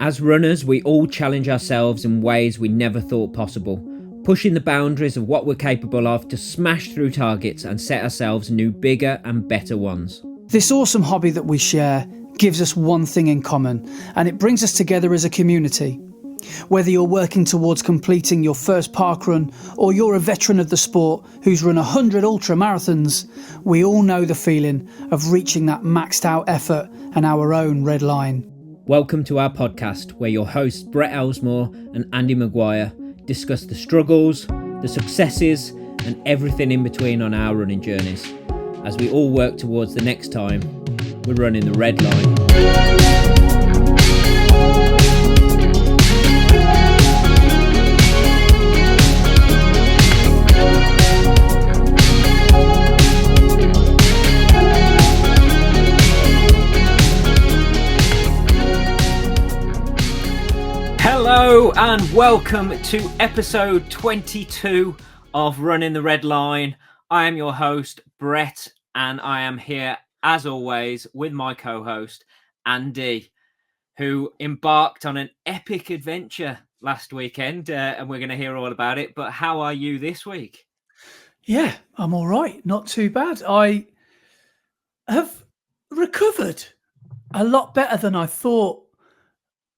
As runners, we all challenge ourselves in ways we never thought possible, pushing the boundaries of what we're capable of to smash through targets and set ourselves new, bigger and better ones. This awesome hobby that we share gives us one thing in common, and it brings us together as a community. Whether you're working towards completing your first parkrun or you're a veteran of the sport who's run 100 ultra marathons, we all know the feeling of reaching that maxed out effort and our own red line. Welcome to our podcast, where your hosts Brett Elsmore and Andy Maguire discuss the struggles, the successes and everything in between on our running journeys, as we all work towards the next time we're running the red line. Hello and welcome to episode 22 of Running the Red Line. I am your host, Brett, and I am here, as always, with my co-host, Andy, who embarked on an epic adventure last weekend, and we're going to hear all about it. But how are you this week? Yeah, I'm all right. Not too bad. I have recovered a lot better than I thought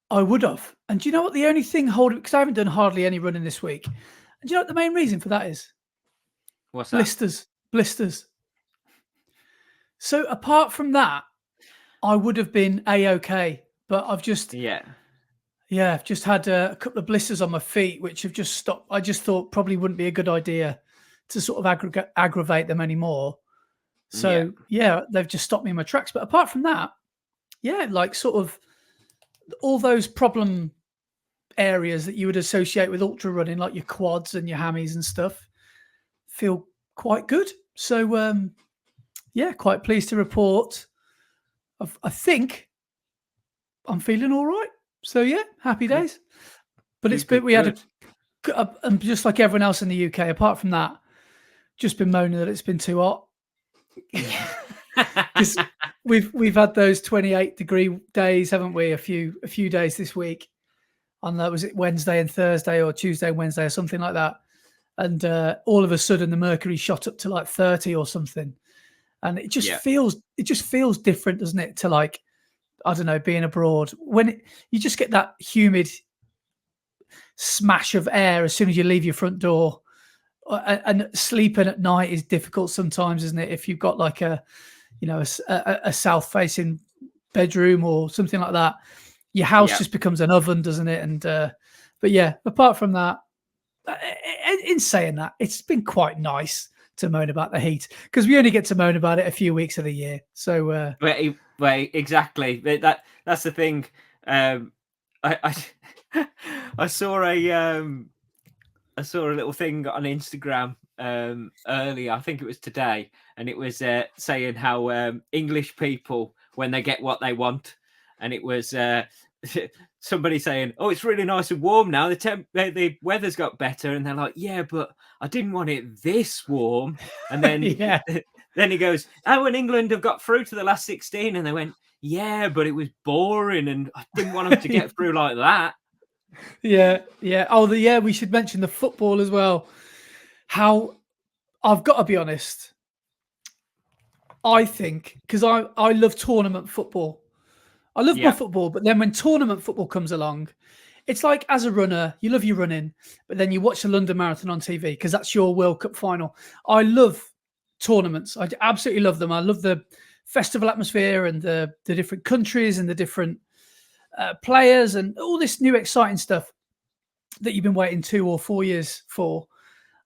I would have. And do you know what the only thing holding, because I haven't done hardly any running this week. And do you know what the main reason for that is? What's that? Blisters. So apart from that, I would have been A-okay. But I've just I've just had a couple of blisters on my feet, which have just stopped. I just thought probably wouldn't be a good idea to sort of aggravate them anymore. So they've just stopped me in my tracks. But apart from that, like sort of all those problem areas that you would associate with ultra running, like your quads and your hammies and stuff, feel quite good. So quite pleased to report. I think I'm feeling all right. So happy days. But we had just like everyone else in the UK, apart from that, just been moaning that it's been too hot. Because we've had those 28-degree days, haven't we? A few days this week. On that, was it Wednesday and Thursday, or Tuesday and Wednesday, or something like that? And all of a sudden, the mercury shot up to like 30 or something, and it just feels different, doesn't it? To like, I don't know, being abroad when you just get that humid smash of air as soon as you leave your front door, and sleeping at night is difficult sometimes, isn't it? If you've got like a south-facing bedroom or something like that, your house just becomes an oven, doesn't it? And apart from that, in saying that, it's been quite nice to moan about the heat, because we only get to moan about it a few weeks of the year. So exactly. That's the thing. I saw a little thing on Instagram earlier. I think it was today, and it was saying how English people, when they get what they want, and it was somebody saying, "Oh, it's really nice and warm now. The weather's got better," and they're like, "Yeah, but I didn't want it this warm." And then then he goes, "Oh, and England have got through to the last 16," and they went, "Yeah, but it was boring, and I didn't want them to get through like that." Yeah. Oh, we should mention the football as well. How, I've got to be honest, I think, because I love tournament football. I love my football, but then when tournament football comes along, it's like, as a runner, you love your running, but then you watch the London Marathon on TV because that's your World Cup final. I love tournaments. I absolutely love them. I love the festival atmosphere and the different countries and the different players and all this new exciting stuff that you've been waiting 2 or 4 years for.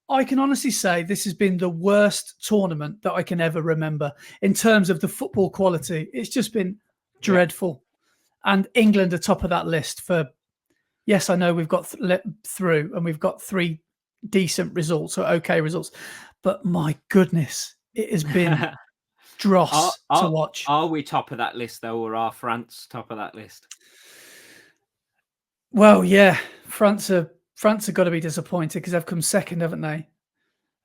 I can honestly say this has been the worst tournament that I can ever remember in terms of the football quality. It's just been dreadful. And England are top of that list for, yes, I know we've got through and we've got 3 decent results or okay results, but my goodness, it has been dross to watch. Are we top of that list though, or are France top of that list? Well, yeah, France have got to be disappointed because they've come second, haven't they?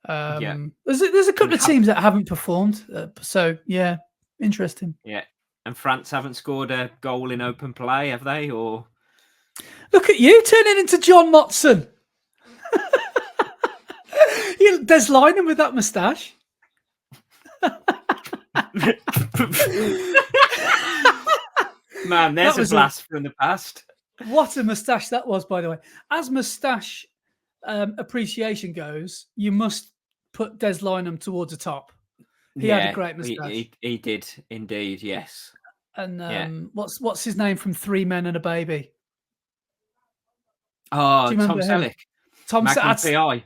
There's a couple of teams that haven't performed, so interesting. Yeah, and France haven't scored a goal in open play, have they? Or Look at you turning into John Motson. There's lining with that moustache. Man, there's a blast from the past. What a moustache that was, by the way. As moustache appreciation goes, you must put Des Lynam towards the top. He had a great moustache. He did indeed, yes. And what's his name from Three Men and a Baby? Oh, Tom Selleck. Tom Magnum PI.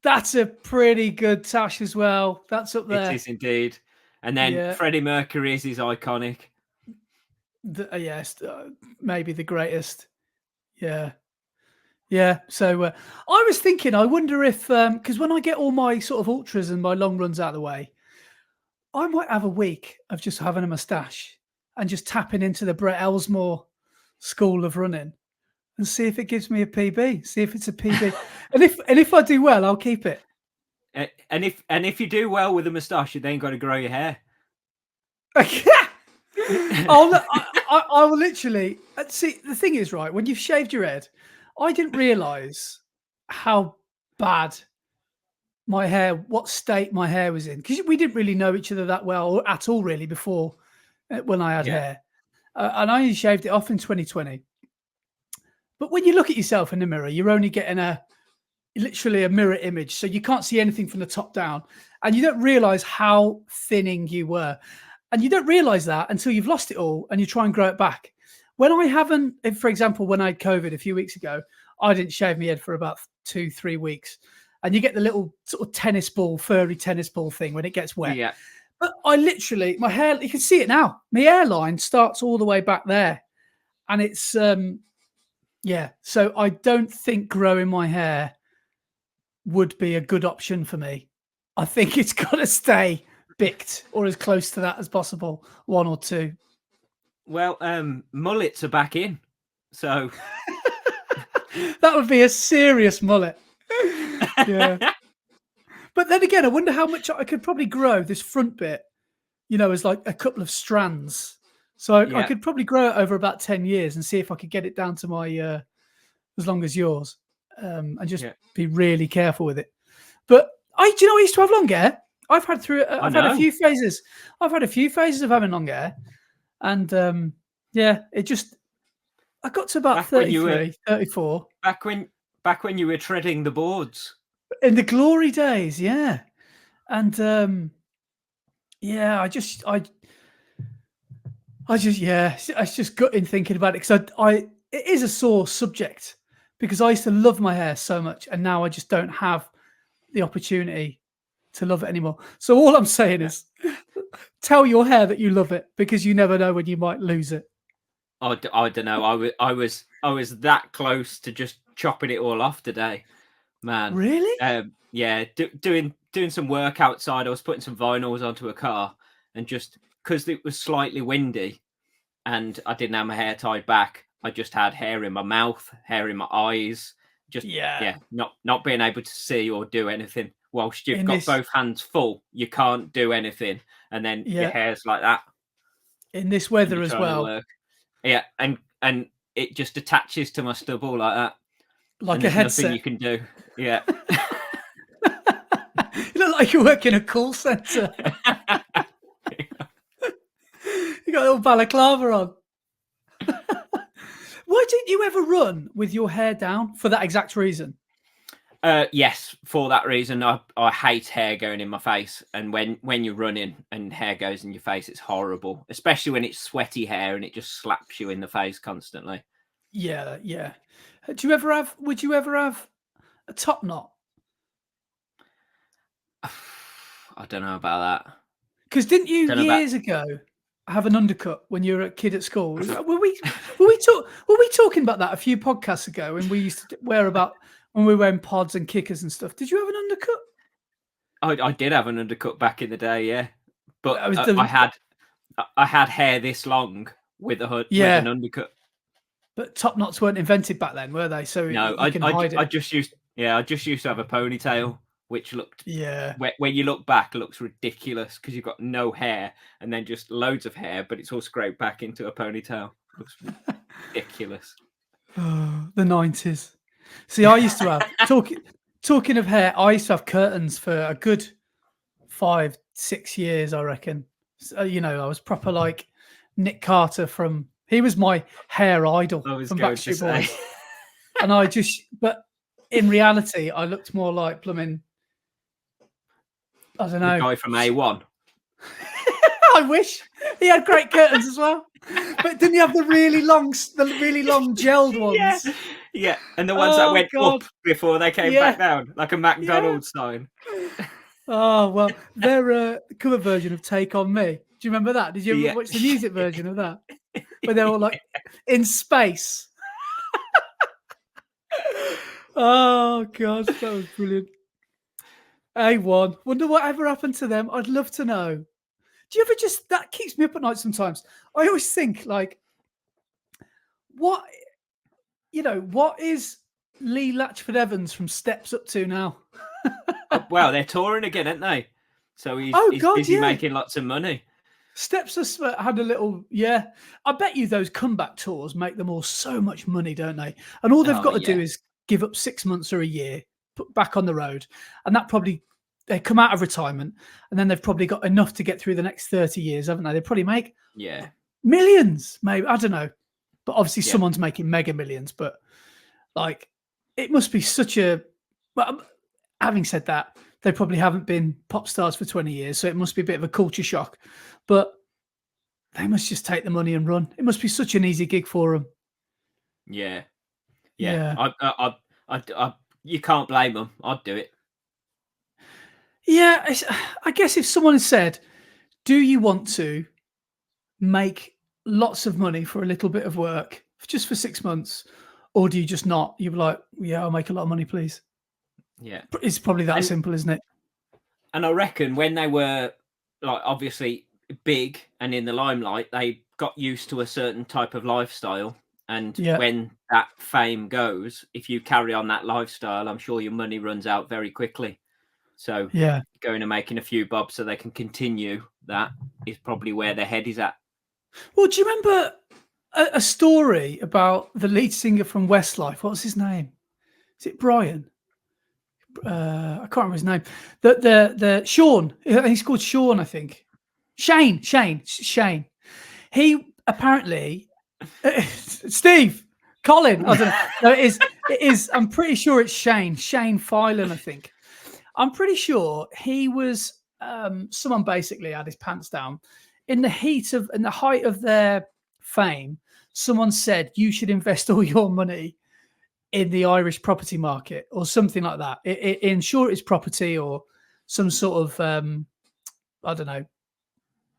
That's a pretty good tash as well. That's up there. It is indeed. And then Freddie Mercury's is iconic. Yes, maybe the greatest. Yeah. So I was thinking, I wonder if because when I get all my sort of ultras and my long runs out of the way, I might have a week of just having a moustache and just tapping into the Brett Elsmore school of running and see if it gives me a PB. See if it's a PB, and if I do well, I'll keep it. And if you do well with a moustache, you then got to grow your hair. I will literally see. The thing is, right, when you've shaved your head, I didn't realise how bad my hair, what state my hair was in, because we didn't really know each other that well at all, really, before when I had hair, and I only shaved it off in 2020. But when you look at yourself in the mirror, you're only getting literally a mirror image, so you can't see anything from the top down, and you don't realise how thinning you were. And you don't realize that until you've lost it all and you try and grow it back. When I haven't, for example, when I had COVID a few weeks ago, I didn't shave my head for about 2-3 weeks. And you get the little sort of tennis ball, furry tennis ball thing when it gets wet. Yeah. But I literally, my hair, you can see it now. My hairline starts all the way back there. And it's, so I don't think growing my hair would be a good option for me. I think it's got to stay bicked or as close to that as possible, 1 or 2. Well, mullets are back in, so that would be a serious mullet. Yeah. But then again, I wonder how much I could probably grow this front bit, as like a couple of strands. So I could probably grow it over about 10 years and see if I could get it down to my as long as yours, and just be really careful with it. But I used to have long hair. I've had a few phases. I've had a few phases of having long hair, and it just. I got to about 33, 34. Back when you were treading the boards in the glory days, yeah, and it's just gutting thinking about it, because it is a sore subject, because I used to love my hair so much, and now I just don't have the opportunity to love it anymore. So all I'm saying is, tell your hair that you love it, because you never know when you might lose it. I don't know. I was that close to just chopping it all off today, man. Really? Doing some work outside. I was putting some vinyls onto a car, and just because it was slightly windy, and I didn't have my hair tied back, I just had hair in my mouth, hair in my eyes, just not being able to see or do anything. Whilst you've got both hands full, you can't do anything, and then your hair's like that. In this weather as well. Yeah, and it just attaches to my stubble like that. Like a headset. Nothing you can do. Yeah. You look like you work in a call centre. You got a little balaclava on. Why didn't you ever run with your hair down for that exact reason? Yes, for that reason. I hate hair going in my face, and when you're running and hair goes in your face, it's horrible, especially when it's sweaty hair and it just slaps you in the face constantly. Yeah. Would you ever have a top knot? I don't know about that. Because didn't you years ago have an undercut when you were a kid at school? Were we talking about that a few podcasts ago when we used to wear about when we were wearing pods and kickers and stuff? Did you have an undercut? I did have an undercut back in the day, yeah. But I had hair this long with an undercut. But top knots weren't invented back then, were they? So no, I just used to have a ponytail, which looked when you look back, it looks ridiculous because you've got no hair and then just loads of hair, but it's all scraped back into a ponytail. It looks ridiculous. The 90s. See, I used to have talking of hair. I used to have curtains for a good 5-6 years, I reckon. So, I was proper like Nick Carter from. He was my hair idol I was from going to Backstreet say. Boys, and but in reality, I looked more like plumbing. I don't know. The guy from A1. I wish he had great curtains as well. But didn't he have the really long gelled ones? Yeah. And the ones that went God. up before they came back down, like a McDonald's sign. Oh, well, their cover version of Take On Me. Do you remember that? Did you ever watch the music version of that? Where they're all like in space. Oh, God, that was brilliant. A1. Wonder whatever happened to them. I'd love to know. Do you ever that keeps me up at night sometimes. I always think, like, what is Lee Latchford Evans from Steps up to now? Well, they're touring again, aren't they? So he's busy making lots of money. Steps had a little, I bet you those comeback tours make them all so much money, don't they? And all they've got to do is give up 6 months or a year, put back on the road, and that probably they come out of retirement, and then they've probably got enough to get through the next 30 years, haven't they? They probably make millions, maybe, I don't know, but obviously someone's making mega millions. But like, it must be such a. Well, having said that, they probably haven't been pop stars for 20 years, so it must be a bit of a culture shock. But they must just take the money and run. It must be such an easy gig for them. Yeah. You can't blame them. I'd do it. Yeah, I guess if someone had said, "Do you want to make lots of money for a little bit of work just for 6 months, or do you just not?" You'd be like, "Yeah, I'll make a lot of money, please." Yeah, it's probably that simple, isn't it? And I reckon when they were like obviously big and in the limelight, they got used to a certain type of lifestyle. And when that fame goes, if you carry on that lifestyle, I'm sure your money runs out very quickly. So going and making a few bob so they can continue that is probably where their head is at. Well, do you remember a story about the lead singer from Westlife? What's his name? Is it Brian? I can't remember his name. The Sean. He's called Sean, I think. Shane. He apparently Steve. Colin. I don't know. No, it is. I'm pretty sure it's Shane. Shane Filan, I think. I'm pretty sure he was someone basically had his pants down in the height of their fame. Someone said you should invest all your money in the Irish property market or something like that. Insure its property or some sort of I don't know,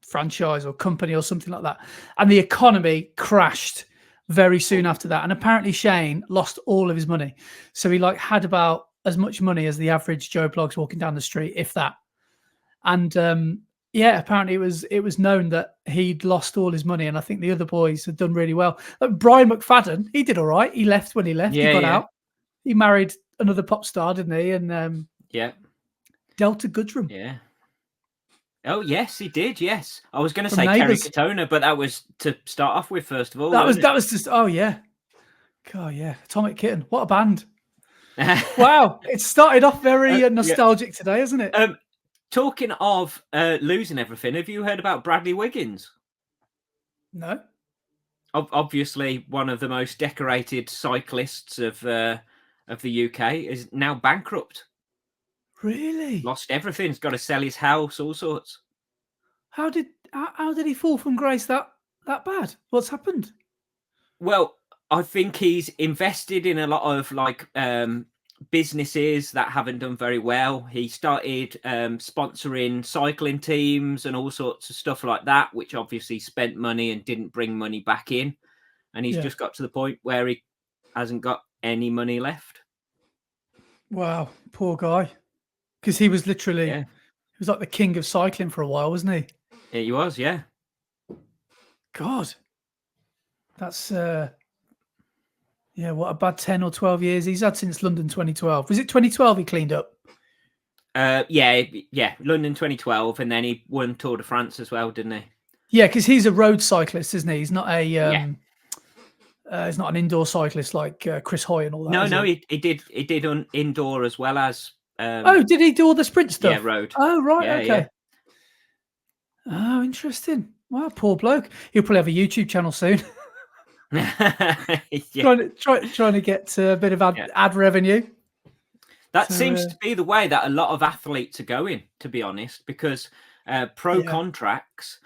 franchise or company or something like that. And the economy crashed very soon after that. And apparently Shane lost all of his money. So he had about as much money as the average Joe Bloggs walking down the street, if that. And apparently it was known that he'd lost all his money, and I think the other boys had done really well. Brian McFadden, he did all right. He left when he left. He got out. He married another pop star, didn't he? And Delta Goodrum. Yeah. Oh yes, he did. Yes, I was going to say Kerry Katona, but that was to start off with first of all. That was just. Oh yeah. God yeah, Atomic Kitten. What a band. Wow, it started off very nostalgic today, hasn't it? Talking of losing everything, have you heard about Bradley Wiggins? No. Obviously, one of the most decorated cyclists of the UK is now bankrupt. Really? Lost everything. He's got to sell his house, all sorts. How did he fall from grace that bad? What's happened? Well, I think he's invested in a lot of businesses that haven't done very well. He started sponsoring cycling teams and all sorts of stuff like that, which obviously spent money and didn't bring money back in. And he's just got to the point where he hasn't got any money left. Wow, poor guy. Because he was literally, he was like the king of cycling for a while, wasn't he? Yeah, he was, yeah. God. That's, what a bad 10 or 12 years he's had since London 2012. Was it 2012 he cleaned up? London 2012, and then he won Tour de France as well, didn't he? Yeah, because he's a road cyclist, isn't he? He's not a He's not an indoor cyclist like Chris Hoy and all that. No, he did indoor as well as. Oh, did he do all the sprint stuff? Yeah, road. Oh, right, Yeah, okay. Oh, interesting. Wow, poor bloke. He'll probably have a YouTube channel soon. Trying to get a bit of ad revenue. That seems to be the way that a lot of athletes are going, to be honest, because pro contracts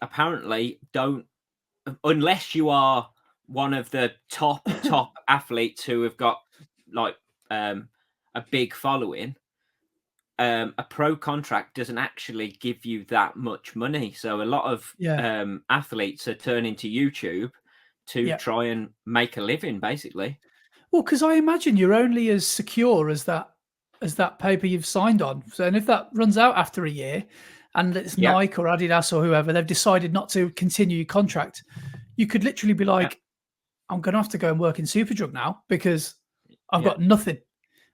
apparently don't, unless you are one of the top athletes who have got like a big following, a pro contract doesn't actually give you that much money. So a lot of athletes are turning to YouTube to try and make a living, basically. Well, because I imagine you're only as secure as that paper you've signed on. So, and if that runs out after a year, and it's Nike or Adidas or whoever, they've decided not to continue your contract, you could literally be like, I'm going to have to go and work in Superdrug now because I've got nothing.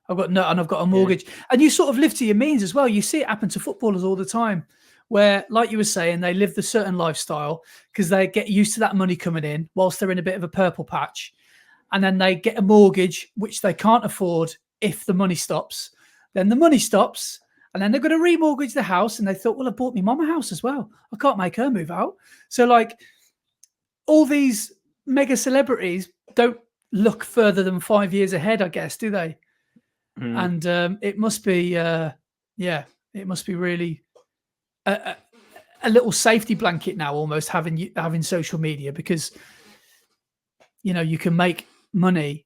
I've got and I've got a mortgage. And you sort of live to your means as well. You see it happen to footballers all the time where, like you were saying, they live the certain lifestyle because they get used to that money coming in whilst they're in a bit of a purple patch. And then they get a mortgage, which they can't afford if the money stops. Then the money stops, and then they're going to remortgage the house. And they thought, well, I bought my mum a house as well. I can't make her move out. So, like, all these mega celebrities don't look further than 5 years ahead, I guess, do they? And it must be, it must be really a little safety blanket now, almost having social media, because you can make money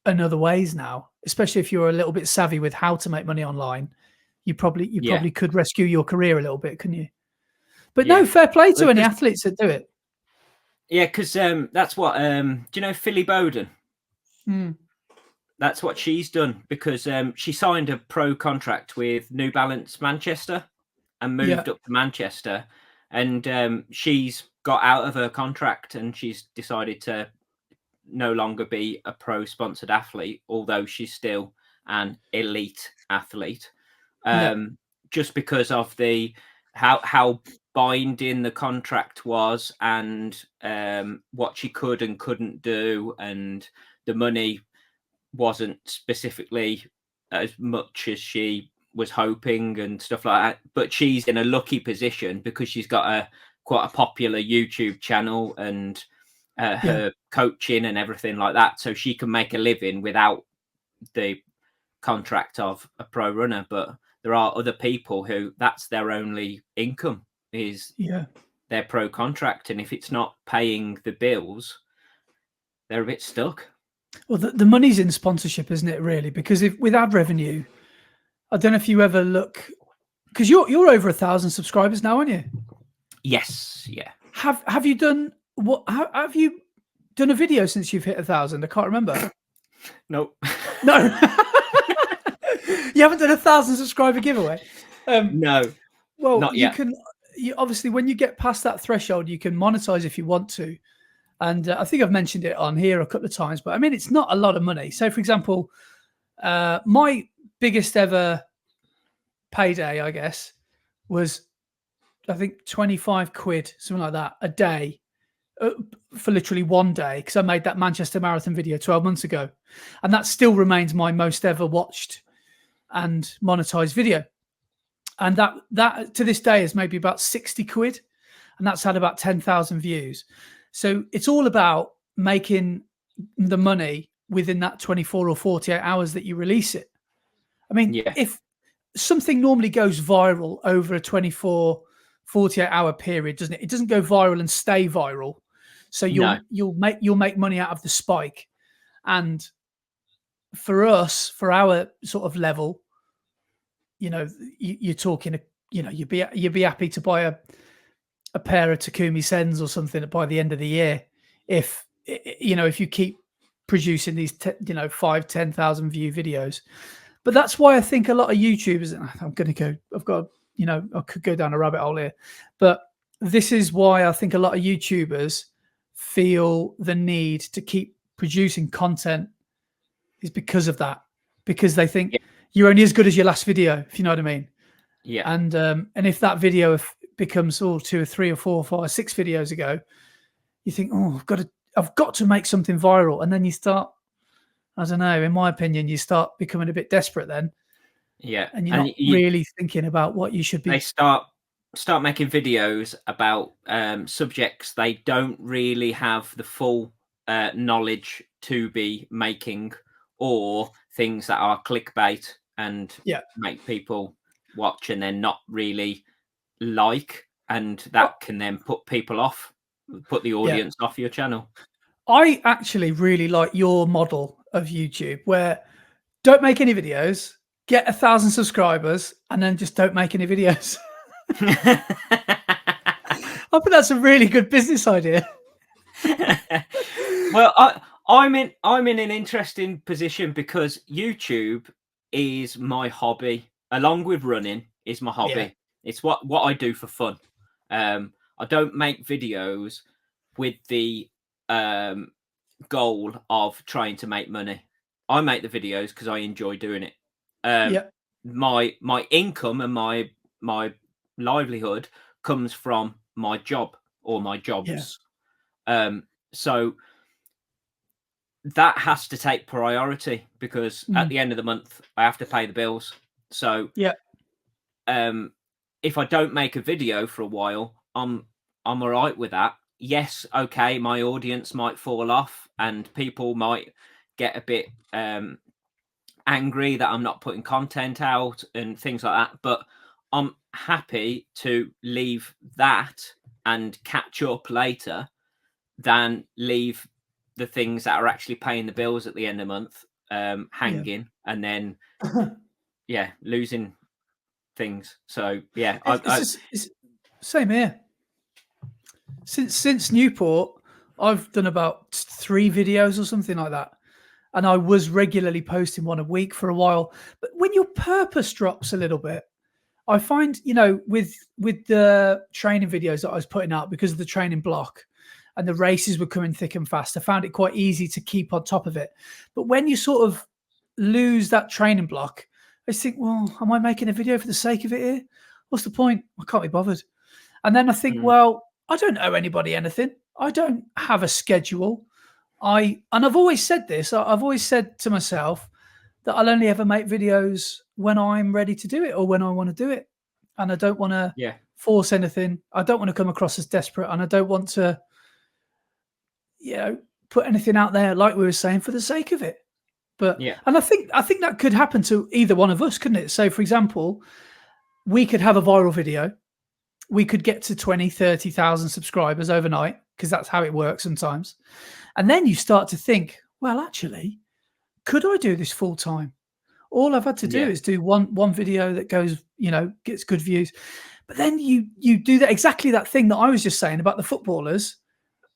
in other ways now, especially if you're a little bit savvy with how to make money online. You probably could rescue your career a little bit, couldn't you? But no, fair play to any athletes that do it. Yeah, because that's what do you know Philly Bowden? That's what she's done, because she signed a pro contract with New Balance Manchester and moved up to Manchester, and she's got out of her contract and she's decided to no longer be a pro sponsored athlete, although she's still an elite athlete, just because of the how binding the contract was, and what she could and couldn't do, and the money wasn't specifically as much as she was hoping and stuff like that. But she's in a lucky position because she's got quite a popular YouTube channel and her coaching and everything like that, so she can make a living without the contract of a pro runner. But there are other people who that's their only income is their pro contract, and if it's not paying the bills, they're a bit stuck. Well, the money's in sponsorship, isn't it, really? Because with ad revenue, I don't know if you ever look, because you're over 1,000 subscribers now, aren't you? Yes, yeah. Have you done have you done a video since you've hit 1,000? I can't remember. Nope. No. You haven't done 1,000 subscriber giveaway? No. Well, not yet. You obviously, when you get past that threshold, you can monetize if you want to. And I think I've mentioned it on here a couple of times, but I mean, it's not a lot of money. So, for example, my biggest ever payday, I guess, was, I think, 25 quid, something like that, a day, for literally one day, because I made that Manchester Marathon video 12 months ago. And that still remains my most ever watched and monetized video. And that to this day is maybe about 60 quid. And that's had about 10,000 views. So it's all about making the money within that 24 or 48 hours that you release it. I mean, if something normally goes viral over a 24, 48 hour period, doesn't it? It doesn't go viral and stay viral. So you'll make money out of the spike. And for us, for our sort of level, you're talking, you'd be happy to buy a pair of Takumi Sens or something by the end of the year, if you keep producing these 5,000-10,000 view videos. But that's why I think a lot of YouTubers, I could go down a rabbit hole here, but this is why I think a lot of YouTubers feel the need to keep producing content, is because of that, because they think you're only as good as your last video, if you know what I mean. Yeah. And if that video becomes 2 or 3 or 4 or 5 or 6 videos ago, you think, oh, I've got to make something viral, and then you start. I don't know. In my opinion, you start becoming a bit desperate then, Yeah, and you're and not really thinking about what you should they be. start making videos about subjects they don't really have the full knowledge to be making, or things that are clickbait and Yeah. make people watch and then not really like, and Well, that can then put people off, put the yeah. audience off your channel. I actually really like your model of YouTube, where don't make any videos, get 1,000 subscribers, and then just don't make any videos. I think that's a really good business idea. Well, I'm in an interesting position because YouTube is my hobby, along with running is my Yeah. hobby. It's what I do for fun. I don't make videos with the goal of trying to make money. I make the videos because I enjoy doing it. Um, Yeah. my income and my livelihood comes from my job or my Yeah. jobs. So that has to take priority because at Mm. the end of the month I have to pay the bills. So Yeah. um, if I don't make a video for a while, I'm all right with that. Yes, okay, my audience might fall off and people might get a bit angry that I'm not putting content out and things like that, but I'm happy to leave that and catch up later than leave the things that are actually paying the bills at the end of the month Yeah. hanging, and then losing things. So yeah, It's just it's same here. Since Newport, I've done about 3 videos or something like that, and I was regularly posting one a week for a while. But when your purpose drops a little bit, I find, with the training videos that I was putting out, because of the training block and the races were coming thick and fast, I found it quite easy to keep on top of it. But when you sort of lose that training block, I just think, well, am I making a video for the sake of it here? What's the point? I can't be bothered. And then I think, mm, well, I don't owe anybody anything. I don't have a schedule. And I've always said this. I've always said to myself that I'll only ever make videos when I'm ready to do it or when I want to do it. And I don't want to yeah, force anything. I don't want to come across as desperate, and I don't want to, put anything out there like we were saying for the sake of it. But yeah, and I think that could happen to either one of us, couldn't it? So for example, we could have a viral video. We could get to 20, 30,000 subscribers overnight, because that's how it works sometimes. And then you start to think, well, actually, could I do this full time? All I've had to do yeah, is do one video that goes, gets good views. But then you do that, exactly that thing that I was just saying about the footballers.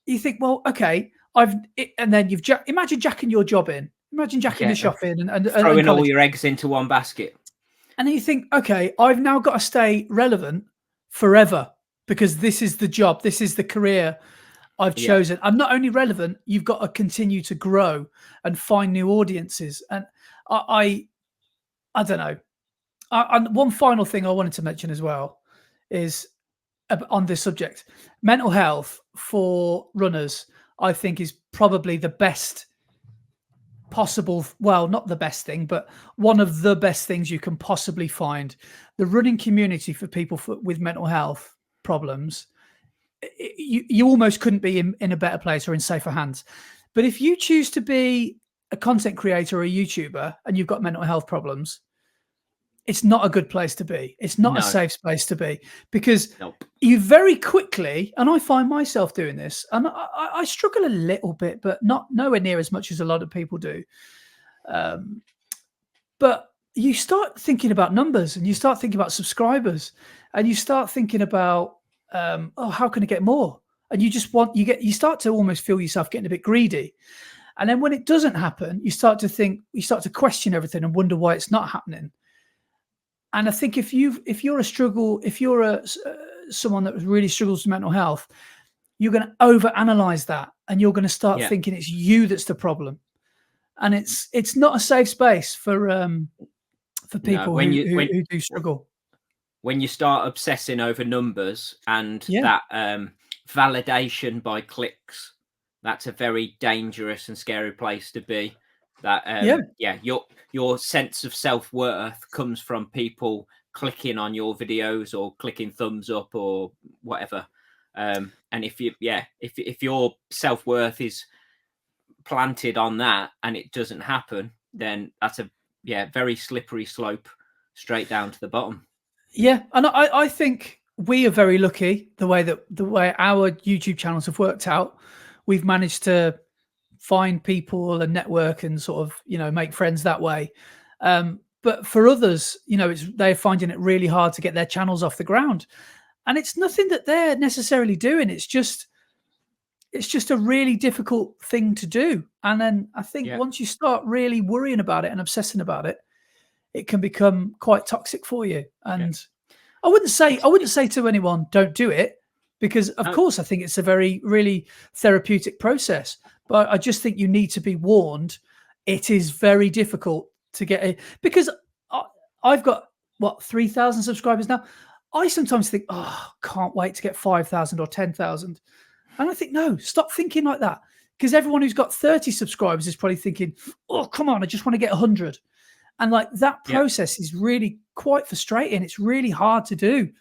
You think, well, okay, and then imagine jacking your job in. Imagine jacking the yeah. shop in and Throwing all college. your eggs into one basket. And then you think, okay, I've now got to stay relevant forever, because this is the job, this is the career I've Yeah, chosen. I'm not only relevant, you've got to continue to grow and find new audiences. And I don't know. And one final thing I wanted to mention as well is, on this subject, mental health for runners, I think, is probably the best possible, well, not the best thing, but one of the best things you can possibly find. The running community for people with mental health problems, you almost couldn't be in a better place or in safer hands. But if you choose to be a content creator or a YouTuber and you've got mental health problems, it's not a good place to be. It's not a no, safe space to be, because nope, you very quickly, and I find myself doing this, and I struggle a little bit, but not nowhere near as much as a lot of people do. But you start thinking about numbers, and you start thinking about subscribers, and you start thinking about, oh, how can I get more? And you start to almost feel yourself getting a bit greedy. And then when it doesn't happen, you start to question everything and wonder why it's not happening. And I think if you're someone that really struggles with mental health, you're going to overanalyze that, and you're going to start yeah, thinking it's you that's the problem. And it's not a safe space for no. people who do struggle. When you start obsessing over numbers and Yeah, that validation by clicks, that's a very dangerous and scary place to be. That Yeah. yeah, your sense of self-worth comes from people clicking on your videos or clicking thumbs up or whatever. And if you if your self-worth is planted on that and it doesn't happen, then that's a very slippery slope straight down to the bottom. Yeah, and I think we are very lucky the way our YouTube channels have worked out. We've managed to find people and network and sort of make friends that way. But for others, they're finding it really hard to get their channels off the ground, and it's nothing that they're necessarily doing. It's just a really difficult thing to do. And then I think Yeah, once you start really worrying about it and obsessing about it, it can become quite toxic for you. yeah. And I wouldn't say to anyone don't do it, because of No, course I think it's a very really therapeutic process, but I just think you need to be warned. It is very difficult to get it, because I've got what, 3,000 subscribers now. I sometimes think, oh, can't wait to get 5,000 or 10,000. And I think, no, stop thinking like that, because everyone who's got 30 subscribers is probably thinking, oh, come on, I just want to get 100. And like that yeah, process is really quite frustrating. It's really hard to do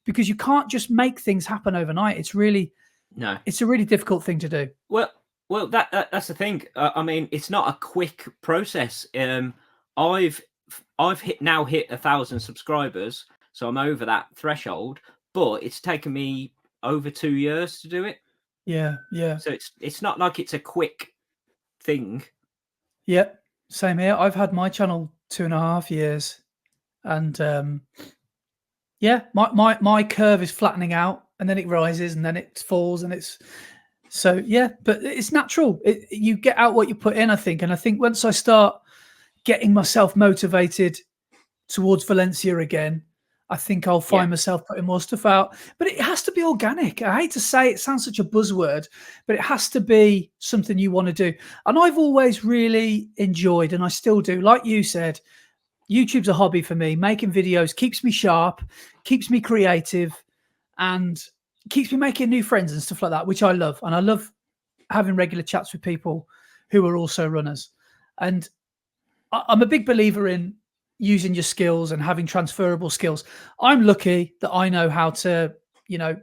because you can't just make things happen overnight. It's no. a really difficult thing to do. Well, that's the thing. I mean, it's not a quick process. I've hit 1,000 subscribers, so I'm over that threshold. But it's taken me over 2 years to do it. Yeah, yeah, So it's not like it's a quick thing. yeah. Same here. I've had my channel 2.5 years, and yeah, my curve is flattening out, and then it rises, and then it falls, and it's so yeah. But it's natural. You get out what you put in, I think, and I think once I start getting myself motivated towards Valencia again, I think I'll Yeah, find myself putting more stuff out. But it has to be organic. I hate to say it sounds such a buzzword, but it has to be something you want to do. And I've always really enjoyed, and I still do, like you said, YouTube's a hobby for me. Making videos keeps me sharp, keeps me creative, and keeps me making new friends and stuff like that, which I love. And I love having regular chats with people who are also runners. And I'm a big believer in using your skills and having transferable skills. I'm lucky that I know how to, you know,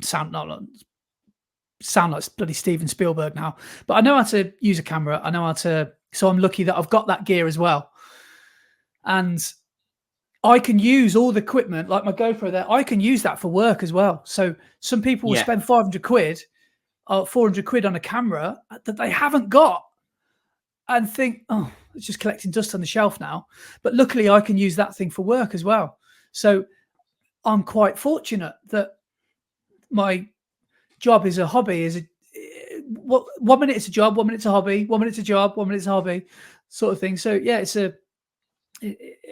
sound not sound like bloody Steven Spielberg now, but I know how to use a camera. I know how to. So I'm lucky that I've got that gear as well, and I can use all the equipment like my GoPro there. I can use that for work as well. So some people will yeah, spend 500 quid or 400 quid on a camera that they haven't got, and think, oh, it's just collecting dust on the shelf now. But luckily, I can use that thing for work as well. So I'm quite fortunate that my job is a hobby. Is a what 1 minute it's a job, 1 minute it's a hobby, 1 minute it's a job, 1 minute it's a hobby, sort of thing. So yeah,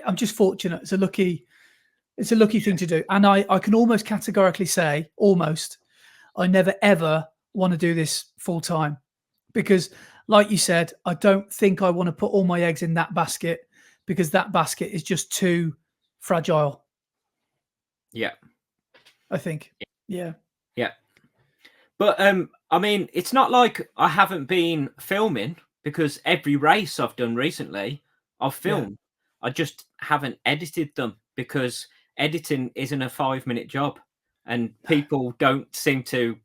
I'm just fortunate. It's a lucky thing to do, and I can almost categorically say, I never ever want to do this full time, because like you said, I don't think I want to put all my eggs in that basket, because that basket is just too fragile, yeah, I think. Yeah. yeah. But I mean, it's not like I haven't been filming, because every race I've done recently, I've Yeah. filmed. I just haven't edited them, because editing isn't a 5-minute job, and people don't seem to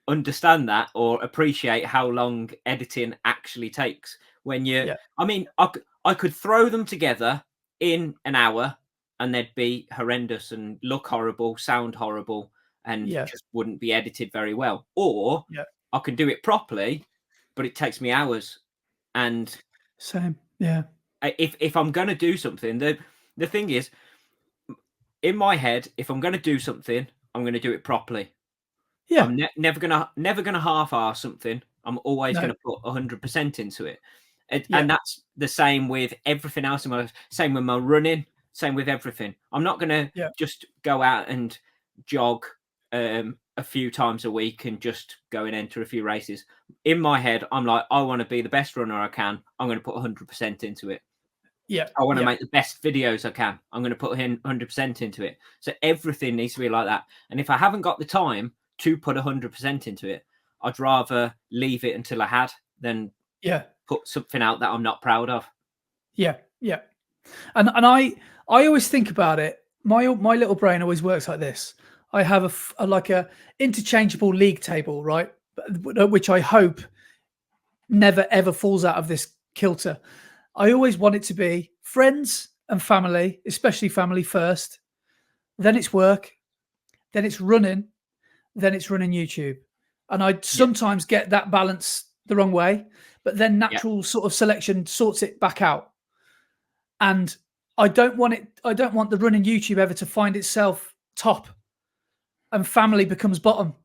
understand that or appreciate how long editing actually takes. When you, Yeah. I mean, I could throw them together in an hour, and they'd be horrendous and look horrible, sound horrible, and Yeah. just wouldn't be edited very well. Or Yeah. I can do it properly, but it takes me hours. And Same. Yeah. if I'm going to do something, the thing is, in my head, if I'm going to do something, I'm going to do it properly. Yeah. I'm never gonna half-arse something. I'm always No. gonna put 100% into it, Yeah. and that's the same with everything else in my life. Same with my running. Same with everything. I'm not gonna Yeah. just go out and jog a few times a week and just go and enter a few races. In my head, I'm like, I want to be the best runner I can. I'm going to put 100% into it. Yeah. I want to Yeah. make the best videos I can. I'm going to put in 100% into it. So everything needs to be like that. And if I haven't got the time to put 100% into it, I'd rather leave it until I had than put something out that I'm not proud of. Yeah. And I always think about it. My little brain always works like this. I have a interchangeable league table, right? Which I hope never ever falls out of this kilter. I always want it to be friends and family, especially family first. Then it's work. Then it's running. Then it's running YouTube. And I sometimes get that balance the wrong way, but then natural sort of selection sorts it back out. And I don't want the running YouTube ever to find itself top and family becomes bottom,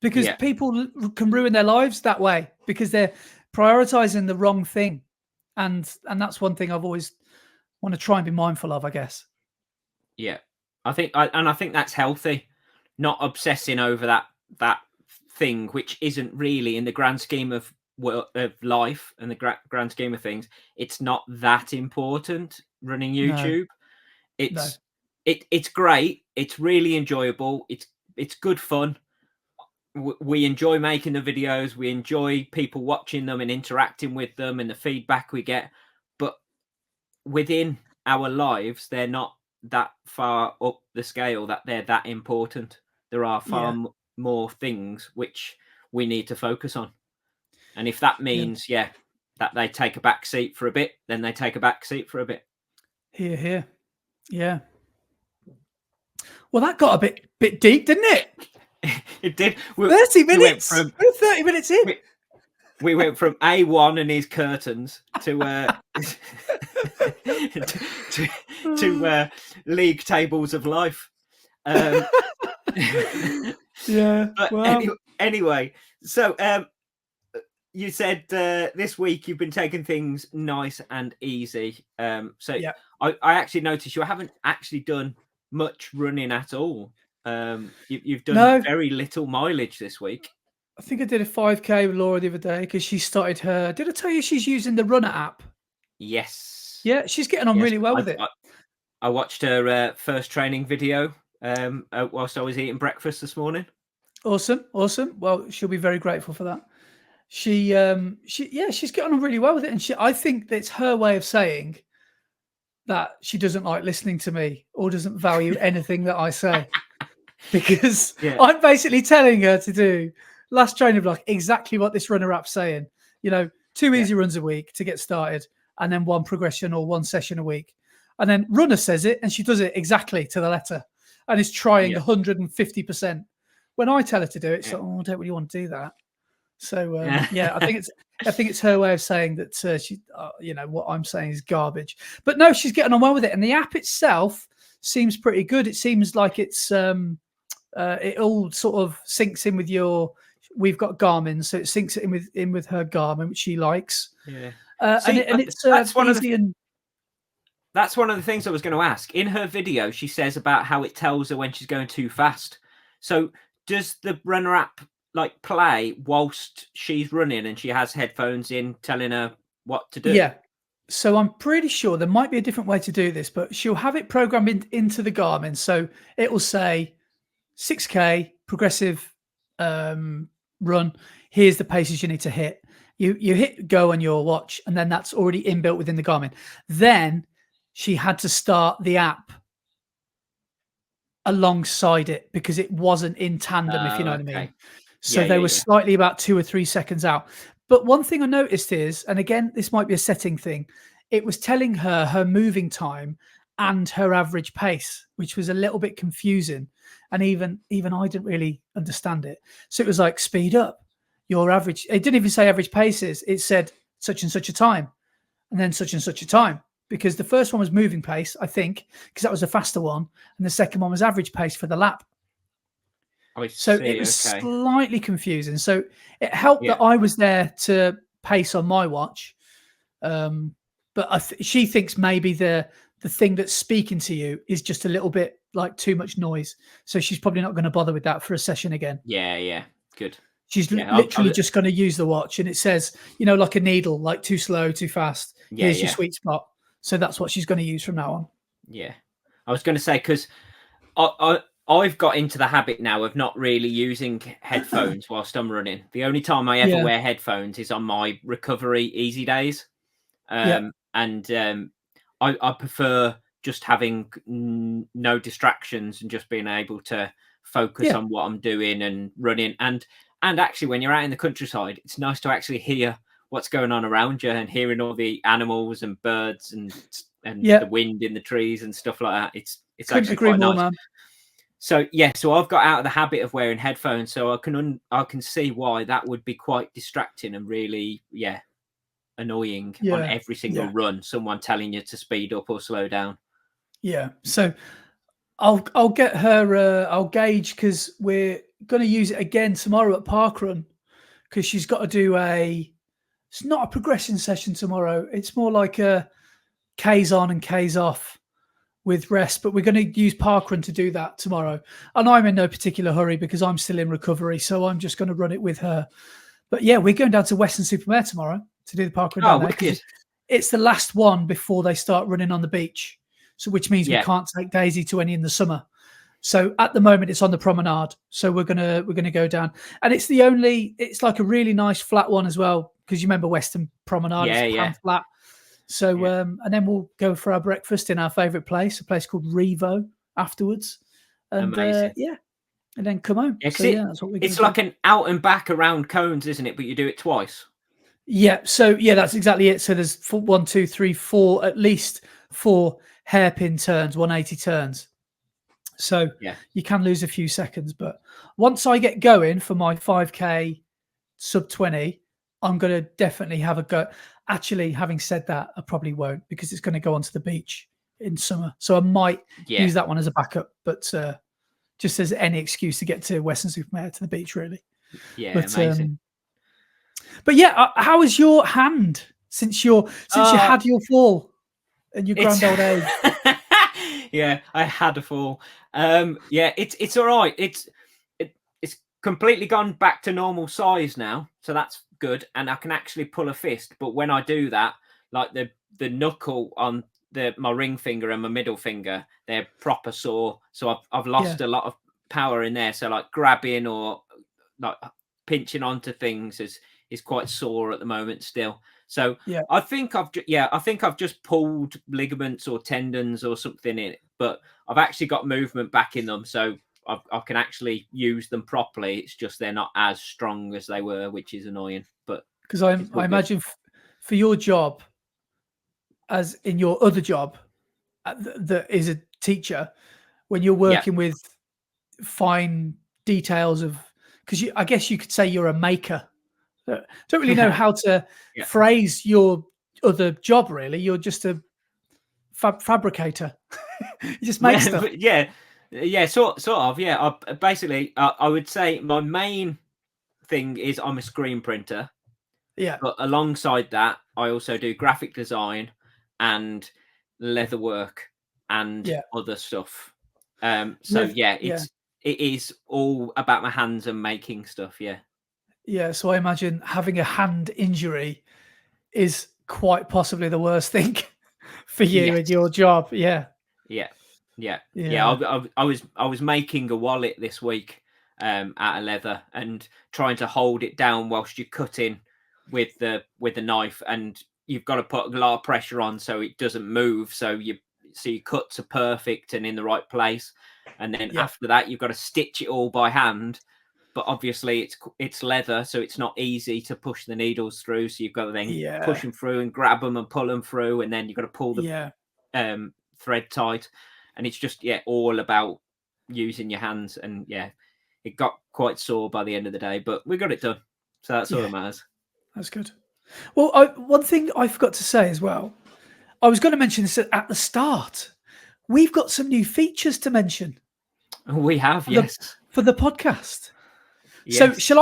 because people can ruin their lives that way because they're prioritizing the wrong thing. And that's one thing I've always want to try and be mindful of, I guess. Yeah. I think that's healthy, not obsessing over that thing, which isn't really, in the grand scheme of life and the grand scheme of things, it's not that important. Running YouTube, it's great, it's really enjoyable, it's good fun. We enjoy making the videos, we enjoy people watching them and interacting with them and the feedback we get, but within our lives they're not that far up the scale that they're that important. There are far more things which we need to focus on, and if that means that they take a back seat for a bit, then they take a back seat for a bit. Here. Yeah. Well, that got a bit deep, didn't it? It did. 30 minutes. We're 30 minutes in. We went from A1 and his curtains to to league tables of life. Yeah. But wow. Anyway, so you said this week you've been taking things nice and easy. I actually noticed you haven't actually done much running at all. You've done very little mileage this week. I think I did a 5K with Laura the other day because she started her. Did I tell you she's using the Runna app? Yes. Yeah, she's getting on really well with it. I watched her first training video whilst I was eating breakfast this morning. Awesome. Well, she'll be very grateful for that. She's getting on really well with it, and I think that's her way of saying that she doesn't like listening to me or doesn't value anything that I say, because I'm basically telling her to do last training block exactly what this Runner app's saying. 2 easy runs a week to get started, and then 1 progression or 1 session a week. And then Runner says it, and she does it exactly to the letter, and is trying 150%. When I tell her to do it, it's like, I don't really want to do that. So I think it's her way of saying that she, what I'm saying is garbage. But no, she's getting on well with it, and the app itself seems pretty good. It seems like it's it all sort of syncs in with your. We've got Garmin, so it syncs it in with her Garmin, which she likes. Yeah, that's one of the. That's one of the things I was going to ask. In her video, she says about how it tells her when she's going too fast. So does the Runner app play whilst she's running and she has headphones in telling her what to do? Yeah. So I'm pretty sure there might be a different way to do this, but she'll have it programmed into the Garmin. So it will say 6K progressive run. Here's the paces you need to hit. You hit go on your watch, and then that's already inbuilt within the Garmin. Then she had to start the app alongside it because it wasn't in tandem, if you know what I mean. So they were slightly about 2 or 3 seconds out. But one thing I noticed is, and again, this might be a setting thing, it was telling her moving time and her average pace, which was a little bit confusing. And even I didn't really understand it. So it was like, speed up your average. It didn't even say average paces. It said such and such a time, and then such and such a time. Because the first one was moving pace, I think, because that was a faster one. And the second one was average pace for the lap. It was slightly confusing. So it helped that I was there to pace on my watch. But she thinks maybe the thing that's speaking to you is just a little bit like too much noise. So she's probably not going to bother with that for a session again. Yeah. Good. She's literally just going to use the watch. And it says, like a needle, like too slow, too fast. Here's your sweet spot. So that's what she's going to use from now on. Yeah. I was going to say, because I've got into the habit now of not really using headphones whilst I'm running. The only time I ever Yeah. wear headphones is on my recovery easy days. Yeah. I prefer just having no distractions and just being able to focus Yeah. on what I'm doing and running. And actually, when you're out in the countryside, it's nice to actually hear what's going on around you and hearing all the animals and birds and Yeah. the wind in the trees and stuff like that. It's Couldn't actually agree quite more, nice. man. So yeah, so I've got out of the habit of wearing headphones, so I can see why that would be quite distracting and really annoying on Yeah. every single Yeah. run. Someone telling you to speed up or slow down. Yeah. So I'll get her. I'll gauge because we're going to use it again tomorrow at parkrun because she's got to do a. It's not a progression session tomorrow. It's more like a K's on and K's off with rest. But we're going to use parkrun to do that tomorrow. And I'm in no particular hurry because I'm still in recovery, so I'm just going to run it with her. But yeah, we're going down to Weston-super-Mare tomorrow to do the parkrun down there because it's the last one before they start running on the beach. So which means we can't take Daisy to any in the summer. So at the moment it's on the promenade. So we're gonna go down. And it's like a really nice flat one as well. Because you remember Western Promenade, it's pan flat. So and then we'll go for our breakfast in our favourite place, a place called Revo afterwards. And and then come home. Yeah, so that's what we're it's like an out and back around cones, isn't it? But you do it twice. Yeah, so that's exactly it. So there's 1, 2, 3, 4, at least 4 hairpin turns, 180 turns. So you can lose a few seconds, but once I get going for my 5K sub 20, I'm going to definitely have a go. Actually, having said that, I probably won't because it's going to go onto the beach in summer. So I might use that one as a backup, but just as any excuse to get to Weston-super-Mare to the beach, really. Yeah, but, amazing. But yeah, how is your hand since you had your fall in your grand old age? Yeah, I had a fall. It's all right. It's completely gone back to normal size now, so that's good. And I can actually pull a fist. But when I do that, like the knuckle on my ring finger and my middle finger, they're proper sore. So I've lost a lot of power in there. So like grabbing or like pinching onto things is quite sore at the moment still. So I think I've just pulled ligaments or tendons or something in it, but I've actually got movement back in them, so I can actually use them properly. It's just they're not as strong as they were, which is annoying. But because I imagine for your job, as in your other job, that is a teacher, when you're working with fine details of, because I guess you could say you're a maker. Don't really know how to phrase your other job. Really, you're just a fabricator. You just make stuff. Sort of. Yeah, I would say my main thing is I'm a screen printer. Yeah, but alongside that, I also do graphic design and leather work and other stuff. It is all about my hands and making stuff. Yeah, so I imagine having a hand injury is quite possibly the worst thing for you in your job. I was making a wallet this week out of leather and trying to hold it down whilst you're cutting with the knife, and you've got to put a lot of pressure on so it doesn't move. So your cuts are perfect and in the right place, and then after that you've got to stitch it all by hand. But obviously it's leather, so it's not easy to push the needles through. So you've got to then push them through and grab them and pull them through, and then you've got to pull the thread tight. And it's just all about using your hands. And it got quite sore by the end of the day, but we got it done. So that's all that matters. That's good. Well, one thing I forgot to say as well, I was going to mention this at the start. We've got some new features to mention. We have, for the podcast. So shall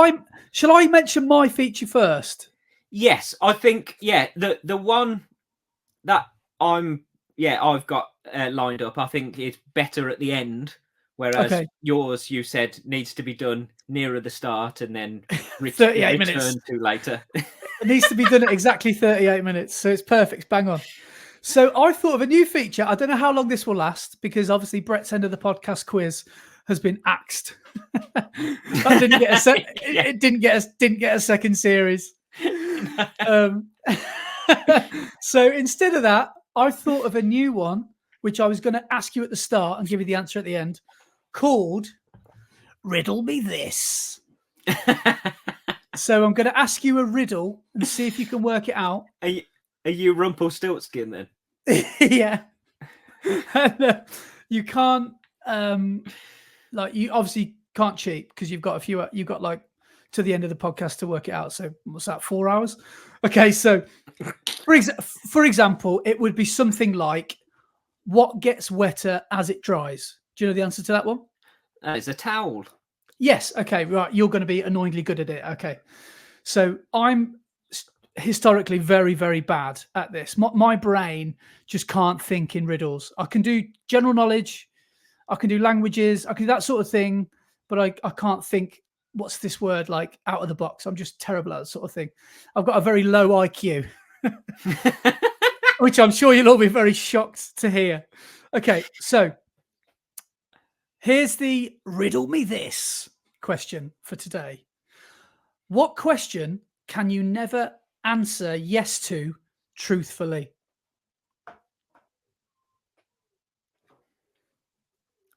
I mention my feature first? Yes, I think the one that I've got lined up, I think it's better at the end, whereas yours, you said, needs to be done nearer the start and then 38 minutes to later. It needs to be done at exactly 38 minutes, so it's perfect, bang on. So I thought of a new feature. I don't know how long this will last because obviously Brett's end of the podcast quiz has been axed. That didn't get a Yeah. it didn't get a second series. So instead of that, I thought of a new one, which I was going to ask you at the start and give you the answer at the end, called Riddle Me This. So I'm going to ask you a riddle and see if you can work it out. Are you Rumpelstiltskin then? Yeah. And, you can't like you obviously can't cheat because you've got like to the end of the podcast to work it out. So what's that, 4 hours? Okay, so for example, it would be something like, what gets wetter as it dries? Do you know the answer to that one? It's a towel. Yes. Okay, right. You're going to be annoyingly good at it. Okay. So I'm historically very, very bad at this. My brain just can't think in riddles. I can do general knowledge, I can do languages, I can do that sort of thing, but I can't think, what's this word, like out of the box. I'm just terrible at that sort of thing. I've got a very low IQ, which I'm sure you'll all be very shocked to hear. Okay, so here's the Riddle Me This question for today. What question can you never answer yes to truthfully?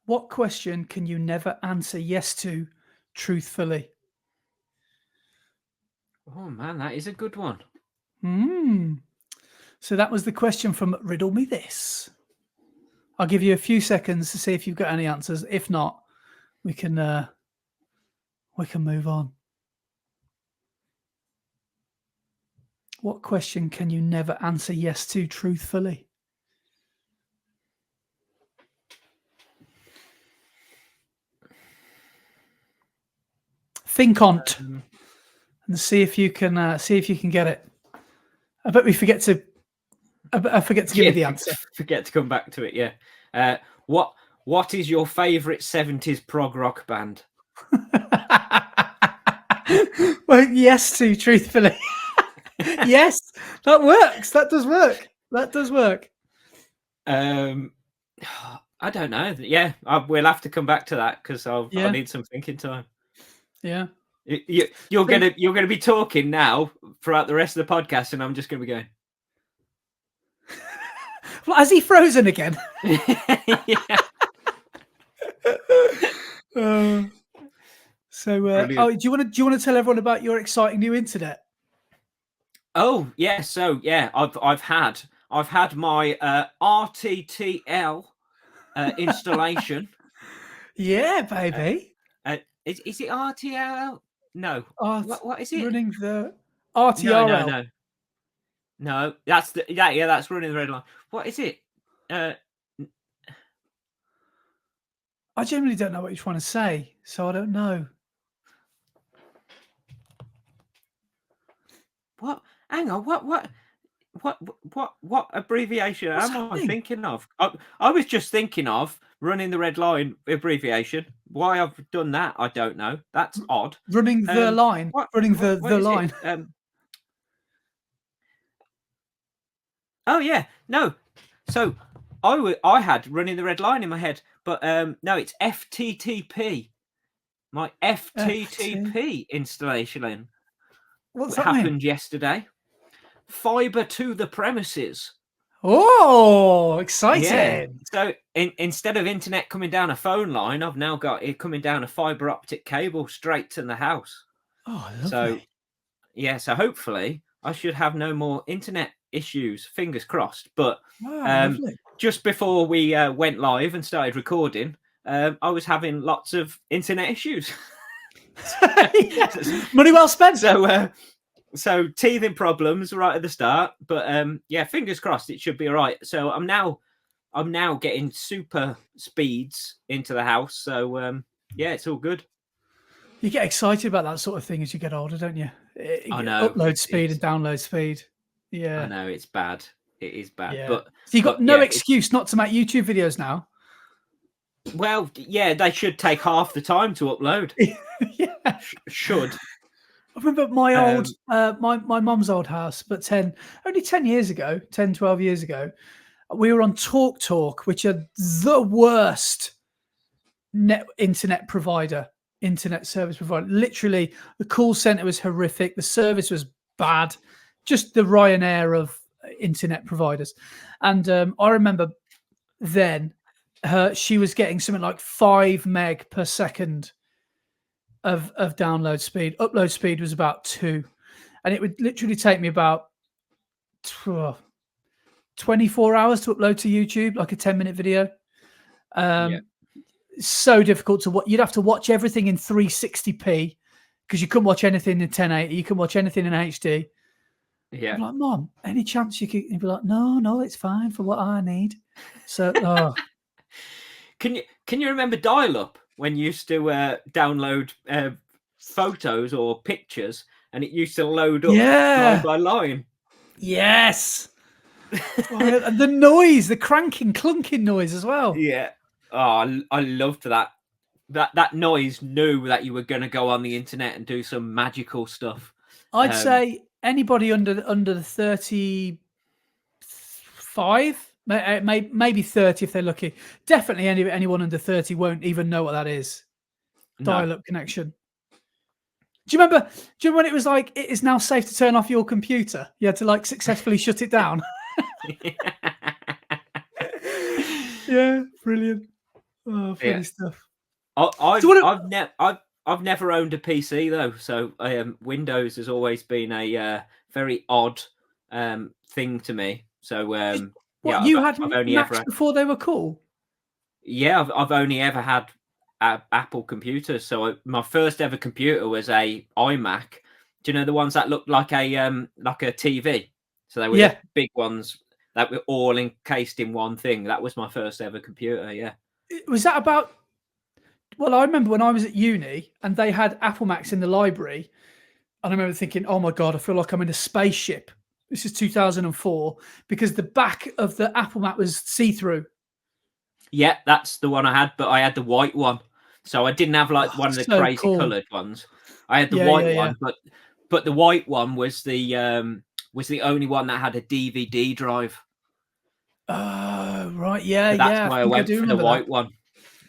What question can you never answer yes to truthfully? Oh man, that is a good one. So that was the question from Riddle Me This. I'll give you a few seconds to see if you've got any answers. If not, we can move on. What question can you never answer yes to truthfully? Think on it and see if you can get it. I bet we forget to. I forget to give you the answer. Forget to come back to it. Yeah. What is your favourite 70s prog rock band? Well, yes to truthfully. Yes, that works. That does work. That does work. I don't know. Yeah, we'll have to come back to that because I need some thinking time. Yeah. You're gonna be talking now throughout the rest of the podcast, and I'm just gonna be going. Well, has he frozen again? Yeah. Do you want to tell everyone about your exciting new internet? Oh yeah, so yeah, I've had my RTTL installation. Yeah, baby. Is it RTL? No. What is it? Running the RTRL. No, that's that's running the red line. What is it? I generally don't know what you're trying to say, so I don't know. What? Hang on. What abbreviation am I thinking of? I was just thinking of running the red line abbreviation. Why I've done that, I don't know. That's odd. Running the line. Running the line. Oh yeah, no. So I had running the red line in my head, but no, it's FTTP. My FTTP installation. What's that happened yesterday? Fiber to the premises. Oh, exciting! Yeah. So instead of internet coming down a phone line, I've now got it coming down a fiber optic cable straight to the house. Oh, lovely. So yeah, so hopefully I should have no more internet issues. Fingers crossed. But just before we went live and started recording, I was having lots of internet issues. Money well spent. So teething problems right at the start, but yeah, fingers crossed it should be all right. So I'm now getting super speeds into the house. So yeah, it's all good. You get excited about that sort of thing as you get older, don't you? I know. Upload speed and download speed. Yeah. I know, it's bad. It is bad. Yeah. But so you've got no excuse not to make YouTube videos now. Well, yeah, they should take half the time to upload. Yeah. Should. I remember my old, my mum's old house, but 10 years ago, 10, 12 years ago, we were on Talk, which are the worst internet service provider. Literally, the call center was horrific. The service was bad. Just the Ryanair of internet providers. And I remember then she was getting something like 5 meg per second of download speed. Upload speed was about 2. And it would literally take me about 24 hours to upload to YouTube, like a 10-minute video. So difficult to watch. You'd have to watch everything in 360p because you couldn't watch anything in 1080. You couldn't watch anything in HD. Yeah. I'm like, Mom, any chance you could? You'd be like, no, it's fine for what I need. So, Can you remember dial-up when you used to download photos or pictures, and it used to load up line by line? Yes. And the noise, the cranking, clunking noise as well. Yeah. Oh, I loved that. That noise knew that you were going to go on the internet and do some magical stuff. I'd say anybody under the 35, maybe 30 if they're lucky. Definitely anyone under 30 won't even know what that is. Dial-up connection. Do you remember when it was like, it is now safe to turn off your computer? You had to like successfully shut it down. Yeah, brilliant. Oh, funny stuff. I've never owned a PC though, so Windows has always been a very odd thing to me. So you had Macs before they were cool? Yeah, I've only ever had Apple computers. So my first ever computer was a iMac. Do you know the ones that looked like a TV? So they were the big ones that were all encased in one thing. That was my first ever computer. Yeah. Was that about? Well, I remember when I was at uni and they had Apple Macs in the library, and I remember thinking, "Oh my god, I feel like I'm in a spaceship." This is 2004 because the back of the Apple Mac was see-through. Yeah, that's the one I had, but I had the white one, so I didn't have like one of the crazy coloured ones. I had the white one, but the white one was the only one that had a DVD drive. Oh, right, yeah, so that's why I went for the white one,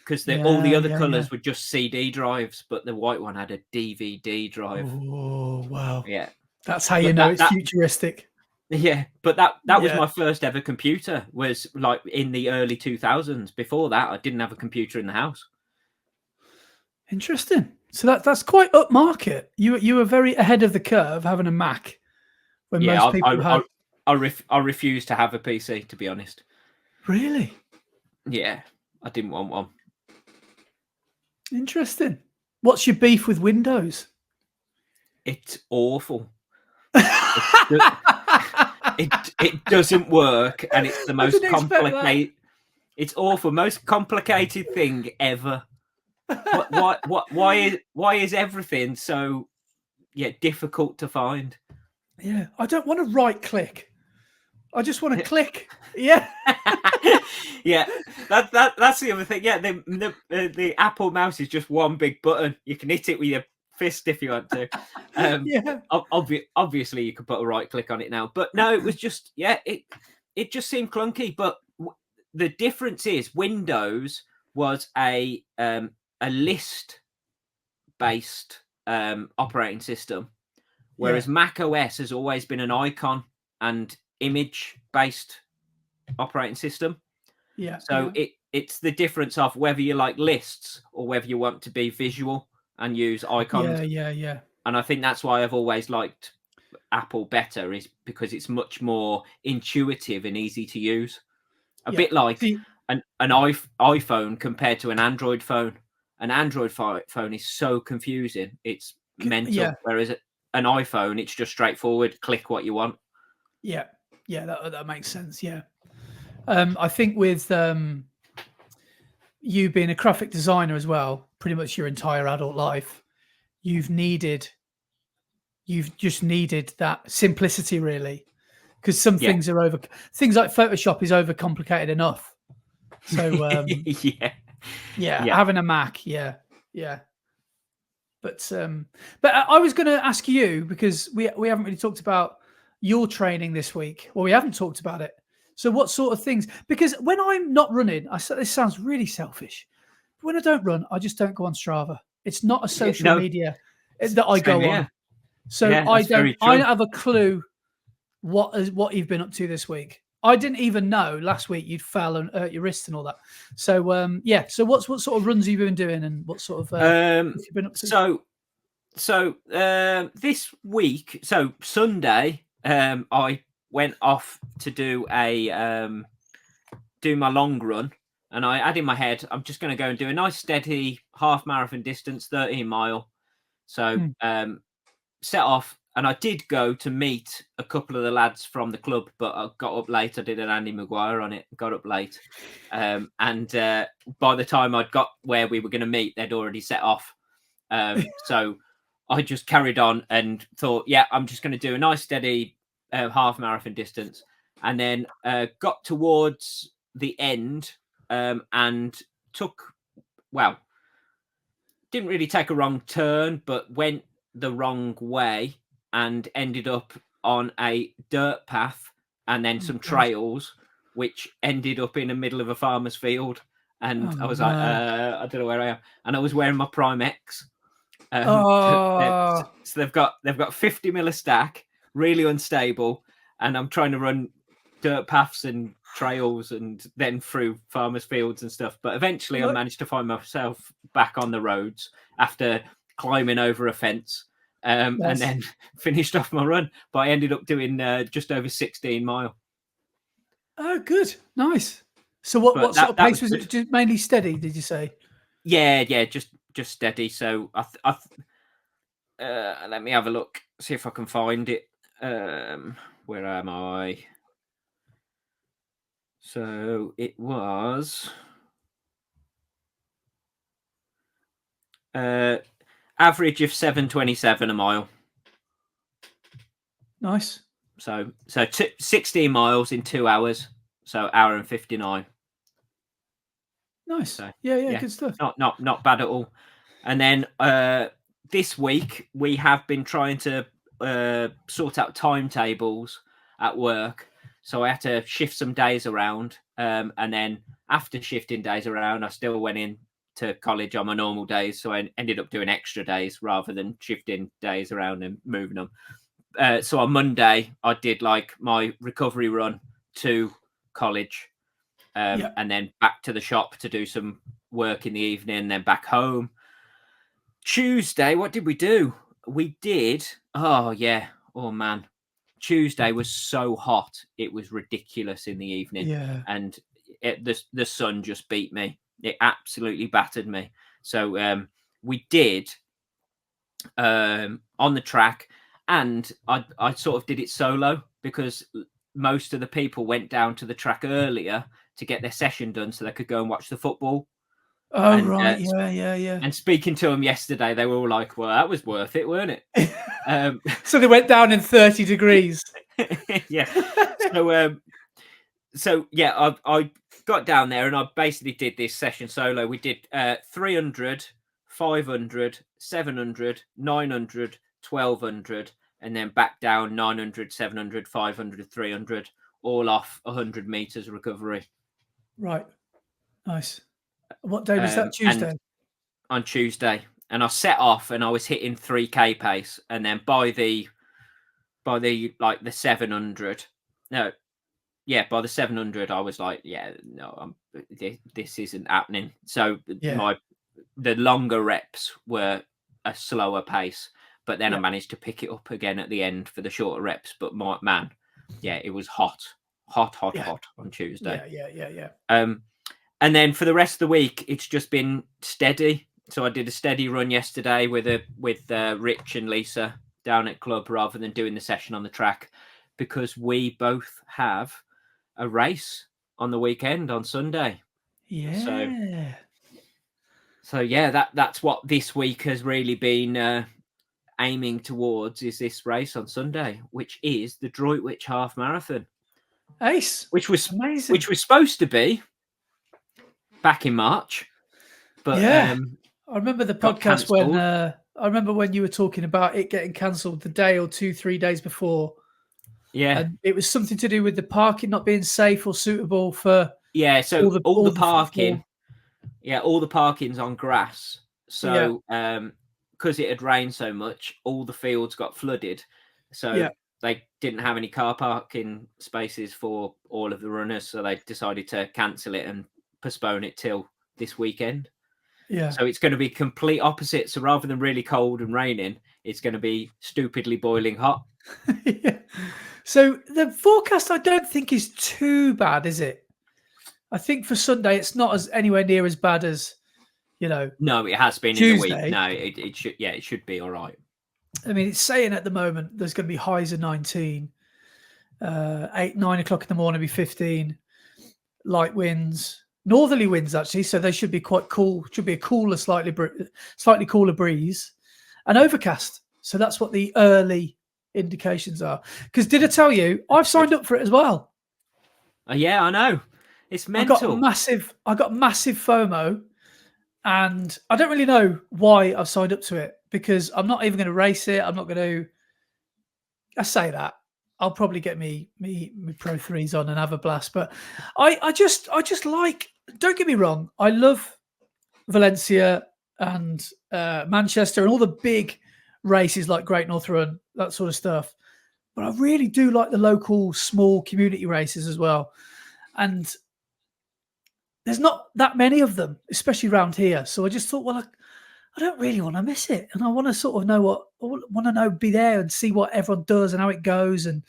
because all the other colours were just CD drives, but the white one had a DVD drive. Oh, wow! Yeah, that's how you know it's futuristic. Yeah, but that was my first ever computer. Was like in the early 2000s. Before that, I didn't have a computer in the house. Interesting. So that's quite upmarket. You were very ahead of the curve having a Mac when most people had. I refused to have a PC, to be honest. Really? Yeah, I didn't want one. Interesting. What's your beef with Windows? It's awful. It doesn't work, and it's the most complicated. It's awful, most complicated thing ever. Why is everything so difficult to find? Yeah, I don't want to right click. I just want to click. Yeah. Yeah, that's the other thing. Yeah, the Apple mouse is just one big button. You can hit it with your fist if you want to. Obviously you could put a right click on it now, but no, it was just it just seemed clunky. But the difference is Windows was a list based operating system, whereas Mac OS has always been an icon and image based operating system. It's the difference of whether you like lists or whether you want to be visual and use icons. Yeah. And I think that's why I've always liked Apple better, is because it's much more intuitive and easy to use. A bit like an iPhone compared to an Android phone. An Android phone is so confusing. It's mental. Yeah. Whereas an iPhone, it's just straightforward. Click what you want. Yeah, that makes sense. Yeah. I think with you being a graphic designer as well, pretty much your entire adult life, you've just needed that simplicity, really, because some things are things like Photoshop is overcomplicated enough. So having a Mac, But I was going to ask you, because we haven't really talked about your training this week. Well, we haven't talked about it. So what sort of things? Because when I'm not running, this sounds really selfish, when I don't run, I just don't go on Strava. It's not a social no, media that I same go here. on. So Yeah, I that's very don't true. have a clue what you've been up to this week. I didn't even know last week you'd fell and hurt your wrist and all that. So yeah. So what sort of runs have you been doing, and what sort of have you been up to? So this week, so Sunday, I went off to do my long run, and I had in my head I'm just going to go and do a nice steady half marathon distance, 13 mile. So set off, and I did go to meet a couple of the lads from the club, but I got up late. I did an Andy Maguire on it, got up late, and by the time I'd got where we were going to meet, they'd already set off. So I just carried on and thought, yeah, I'm just going to do a nice steady half marathon distance, and then got towards the end and didn't really take a wrong turn, but went the wrong way and ended up on a dirt path and then some trails, which ended up in the middle of a farmer's field. And I was like, I don't know where I am. And I was wearing my Prime X. So they've got 50 mil a stack, really unstable, and I'm trying to run dirt paths and trails and then through farmers' fields and stuff. But eventually, I managed to find myself back on the roads after climbing over a fence, and then finished off my run. But I ended up doing just over 16 mile. Oh, good, nice. So what sort of pace was it? Just mainly steady, did you say? Yeah, just steady. So let me have a look, see if I can find it. Where am I? So it was average of 7:27 a mile. Nice. So 16 miles in 2 hours. So hour and 59. Nice. So, yeah, good stuff. Not bad at all. And then this week we have been trying to sort out timetables at work. So I had to shift some days around. And then after shifting days around, I still went in to college on my normal days. So I ended up doing extra days rather than shifting days around and moving them. So on Monday, I did like my recovery run to college. And then back to the shop to do some work in the evening, then back home. Tuesday, what did we do? We did, oh man. Tuesday was so hot, it was ridiculous in the evening. Yeah. And the sun just beat me. It absolutely battered me. So we did on the track, and I sort of did it solo because most of the people went down to the track earlier to get their session done so they could go and watch the football. Oh, right. Yeah. And speaking to them yesterday, they were all like, well, that was worth it, weren't it? So they went down in 30 degrees. Yeah. So I got down there and I basically did this session solo. We did 300, 500, 700, 900, 1200, and then back down 900, 700, 500, 300, all off 100 meters recovery. Right. Nice. What day was that? Tuesday? On Tuesday. And I set off and I was hitting 3K pace. And then by the 700, by the 700, I was like, this isn't happening. So the longer reps were a slower pace, but then I managed to pick it up again at the end for the shorter reps. But it was hot on Tuesday. Yeah. And then for the rest of the week, it's just been steady. So I did a steady run yesterday with Rich and Lisa down at club rather than doing the session on the track, because we both have a race on the weekend on Sunday. Yeah. So that's what this week has really been aiming towards, is this race on Sunday, which is the Droitwich Half Marathon. Ace. Which was amazing. Which was supposed to be back in March, but I remember the podcast when I remember when you were talking about it getting cancelled the day or 2-3 days before. Yeah, and it was something to do with the parking not being safe or suitable for. So all the parking Yeah, all the parking's on grass. Yeah. So because it had rained so much, all the fields got flooded. So Yeah. they didn't have any car parking spaces for all of the runners. So they decided to cancel it and postpone it till this weekend. Yeah. So it's going to be complete opposite. So rather than really cold and raining, it's going to be stupidly boiling hot. Yeah. So the forecast, I don't think is too bad, is it? I think for Sunday, it's not as anywhere near as bad as, No, it has been in the week. Tuesday. No, it should. Yeah, it should be all right. I mean, it's saying at the moment there's going to be highs of 19, 8, 9 o'clock in the morning, be 15, light winds, northerly winds actually. So they should be quite cool. Should be a cooler, slightly cooler breeze, and overcast. So that's what the early indications are. Because did I tell you I've signed up for it as well? Yeah, I know. It's I got mental. massive FOMO, and I don't really know why I've signed up to it because I'm not even going to race it. I'm not going to. I say that I'll probably get me Pro 3s on and have a blast, but I just like. Don't get me wrong. I love Valencia and Manchester and all the big races like Great North Run, that sort of stuff. But I really do like the local small community races as well. And there's not that many of them, especially around here. So I just thought, well, I don't really want to miss it. And I want to sort of know be there and see what everyone does and how it goes. And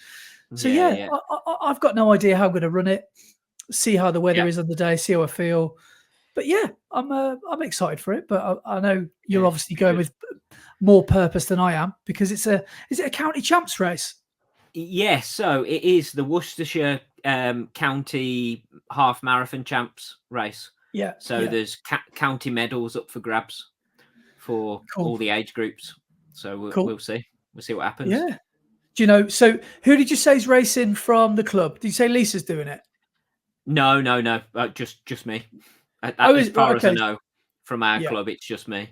so, Yeah. I've got no idea how I'm going to run it, see how the weather Yeah. is on the day, see how I feel. But yeah, I'm excited for it. But I know you're Yeah, obviously going with more purpose than I am because is it a county champs race? Yes, so it is the Worcestershire County Half Marathon Champs race. Yeah. So yeah. there's county medals up for grabs for all the age groups. So we'll see. We'll see what happens. Yeah. Do you know? So who did you say is racing from the club? Did you say Lisa's doing it? No. Just me. As far as I know from our club, it's just me.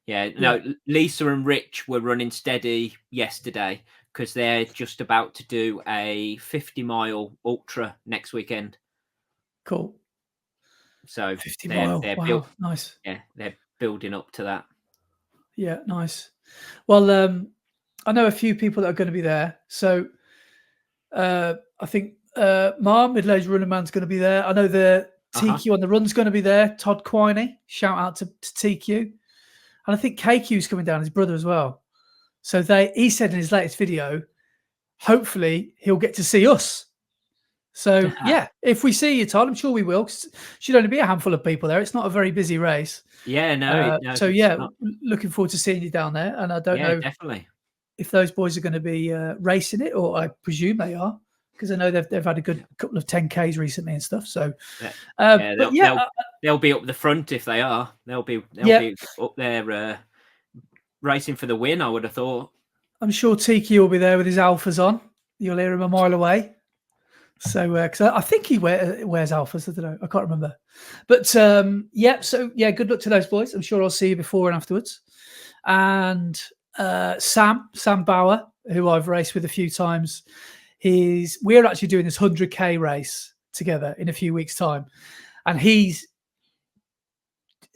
Yeah. No, Lisa and Rich were running steady yesterday because they're just about to do a 50-mile ultra next weekend. Cool. So 50 mile. Wow, nice. Yeah, they're building up to that. Yeah, nice. Well, I know a few people that are going to be there. So I think middle-aged running man's going to be there. I know the TQ on the run's going to be there. Todd Quiney, shout out to TQ. And I think KQ's coming down, his brother as well. So he said in his latest video, hopefully he'll get to see us. So yeah, if we see you, Todd, I'm sure we will. Should only be a handful of people there. It's not a very busy race. Yeah, no. So yeah, looking forward to seeing you down there. And I don't know definitely if those boys are going to be racing it, or I presume they are, because I know they've had a good couple of 10Ks recently and stuff. So they'll be up the front if they are. They'll be up there racing for the win, I would have thought. I'm sure Tiki will be there with his alphas on. You'll hear him a mile away. So, because I think he wears alphas. I don't know. I can't remember. But so good luck to those boys. I'm sure I'll see you before and afterwards. And Sam Bauer, who I've raced with a few times, we're actually doing this 100K race together in a few weeks' time. And he's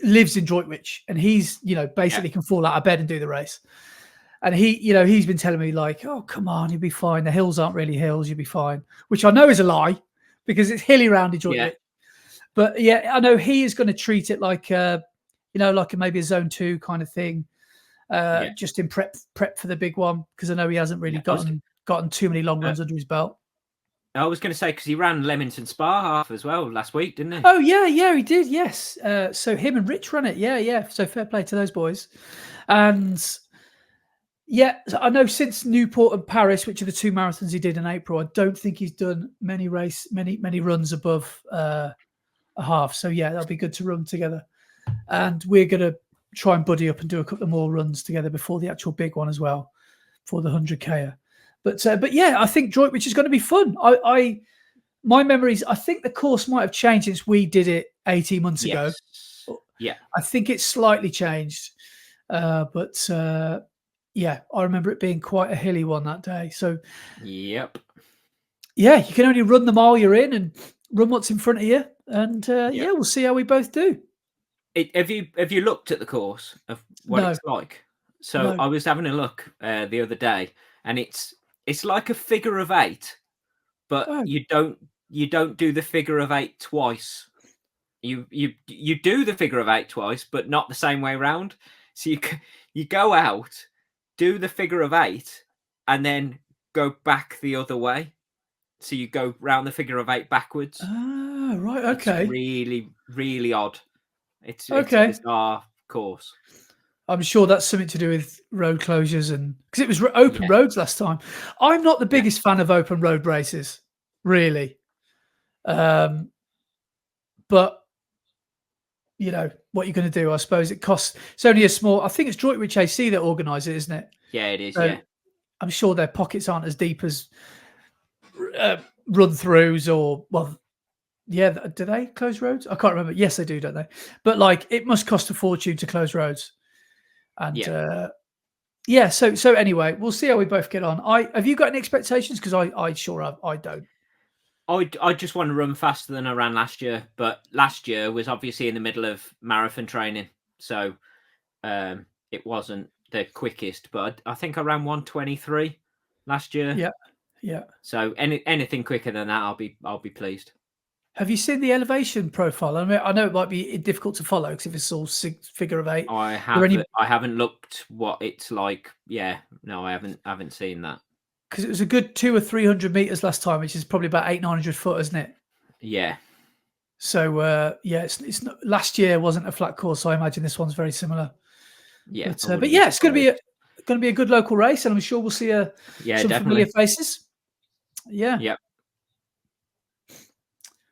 lives in Droitwich, and he's basically can fall out of bed and do the race. And he's been telling me like, oh, come on, you'll be fine. The hills aren't really hills. You'll be fine, which I know is a lie because it's hilly round in Droitwich. But yeah, I know he is going to treat it like, like maybe a zone 2 kind of thing, just in prep for the big one, because I know he hasn't really gotten too many long runs under his belt. I was going to say, because he ran Leamington Spa half as well last week, didn't he? Oh yeah, he did. Yes. So him and Rich run it. Yeah. So fair play to those boys, and. Yeah, I know since Newport and Paris, which are the 2 marathons he did in April, I don't think he's done many runs above a half. So yeah, that'll be good to run together. And we're going to try and buddy up and do a couple more runs together before the actual big one as well, for the 100K. But yeah, I think Droitwich is going to be fun. My memories, I think the course might have changed since we did it 18 months ago. Yeah, I think it's slightly changed, but. Yeah, I remember it being quite a hilly one that day. So, yep. Yeah, you can only run the mile you're in and run what's in front of you. And we'll see how we both do. Have you looked at the course of what No, it's like? So no. I was having a look the other day, and it's like a figure of eight, but Oh, you don't do the figure of eight twice. You do the figure of eight twice, but not the same way round. So you go out, do the figure of eight, and then go back the other way. So you go round the figure of eight backwards. right. It's Okay. really, really odd. It's a Okay. bizarre course. I'm sure that's something to do with road closures and because it was open Yeah, roads last time. I'm not the yeah. biggest fan of open road races, really. But you know what you're going to do. I suppose it costs. It's only a small. I think it's Droitwich AC that organise it, isn't it? Yeah, it is. So Yeah, I'm sure their pockets aren't as deep as run throughs or yeah. Do they close roads? I can't remember. Yes, they do, don't they? But like, it must cost a fortune to close roads. And yeah. yeah. So anyway, we'll see how we both get on. Have you got any expectations? Because I sure have. I don't. I just want to run faster than I ran last year, but last year was obviously in the middle of marathon training, so it wasn't the quickest. But I think I ran 1:23 last year. Yeah. Yeah. So anything quicker than that, I'll be pleased. Have you seen the elevation profile? I mean, I know it might be difficult to follow because if it's all figure of eight. I Are there any? haven't looked what it's like. Yeah, no, I haven't seen that. Because it was a good 200 or 300 meters last time, which is probably about 800-900 foot, isn't it? Yeah, So yeah, it's not, last year wasn't a flat course, so I imagine this one's very similar. yeah. But yeah, it's going to be a good local race, and I'm sure we'll see Yeah, some definitely. familiar faces. Yeah. Yeah.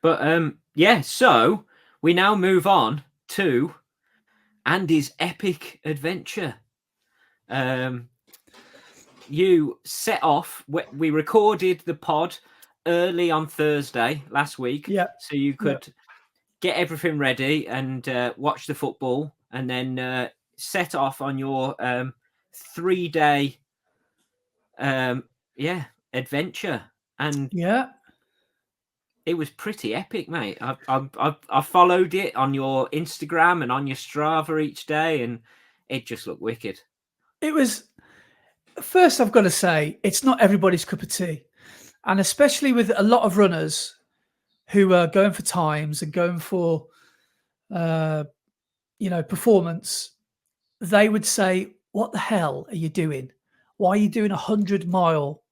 But yeah, so we now move on to Andy's epic adventure. You set off. We recorded the pod early on Thursday last week, Yeah. so you could get everything ready and watch the football, and then set off on your 3-day adventure. And Yeah. it was pretty epic, mate. I followed it on your Instagram and on your Strava each day, and it just looked wicked. It was. First, I've got to say, it's not everybody's cup of tea. And especially with a lot of runners who are going for times and going for, performance, they would say, what the hell are you doing? Why are you doing 100-mile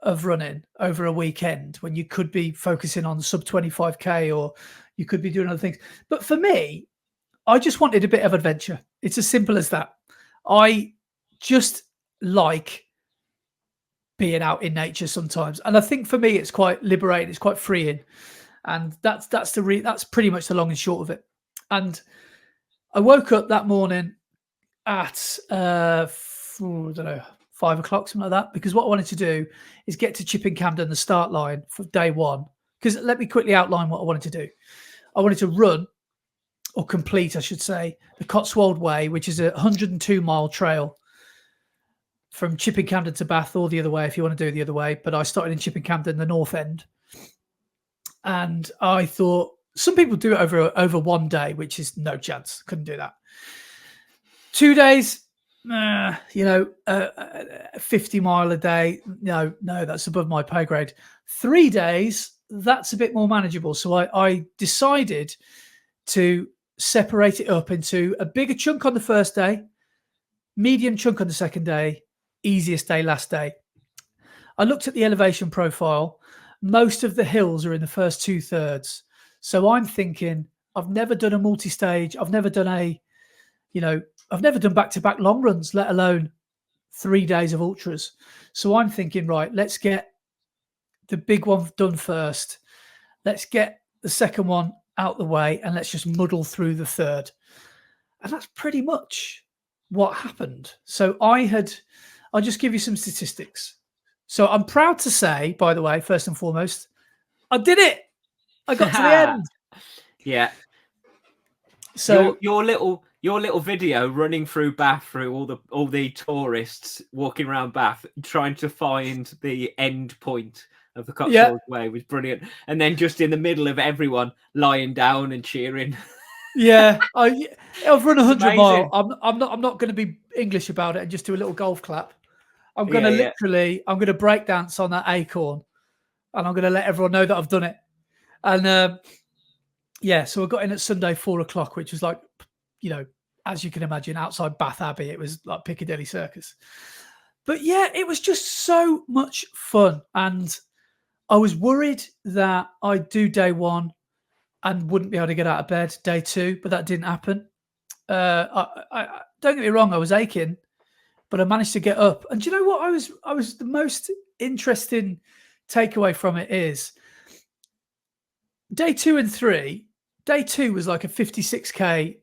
of running over a weekend when you could be focusing on sub 25K or you could be doing other things? But for me, I just wanted a bit of adventure. It's as simple as that. I just like being out in nature sometimes, and I think for me it's quite liberating, it's quite freeing, and that's pretty much the long and short of it. And I woke up that morning at I don't know, 5 o'clock, something like that, because what I wanted to do is get to Chipping Camden, the start line for day one. Because let me quickly outline what I wanted to do. I wanted to run, or complete, I should say, the Cotswold Way, which is a 102-mile trail from Chipping Camden to Bath, or the other way if you want to do it the other way. But I started in Chipping Camden, the north end, and I thought some people do it over one day, which is no chance. Couldn't do that. 2 days, 50 mile a day. No, that's above my pay grade. 3 days, that's a bit more manageable. So I decided to separate it up into a bigger chunk on the first day, medium chunk on the second day, easiest day last day. I looked at the elevation profile. Most of the hills are in the first 2/3. So I'm thinking, I've never done a multi-stage. I've never done I've never done back-to-back long runs, let alone 3 days of ultras. So I'm thinking, right, let's get the big one done first. Let's get the second one out the way, and let's just muddle through the third. And that's pretty much what happened. So I'll just give you some statistics. So I'm proud to say, by the way, first and foremost, I did it. I got to the end. Yeah. So your little video running through Bath, through all the tourists walking around Bath trying to find the end point of the Cotswold Way was brilliant. And then just in the middle of everyone lying down and cheering. Yeah, I've run It's 100 mile. amazing. I'm not going to be English about it and just do a little golf clap. I'm going Yeah, to yeah. I'm going to break dance on that acorn, and I'm going to let everyone know that I've done it. And yeah, so I got in at Sunday 4 o'clock, which was like, as you can imagine, outside Bath Abbey, it was like Piccadilly Circus. But yeah, it was just so much fun, and I was worried that I'd do day one and wouldn't be able to get out of bed day two, but that didn't happen. Don't get me wrong, I was aching, but I managed to get up. And do you know what? I was the most interesting takeaway from it is day 2 and 3. Day 2 was like a 56k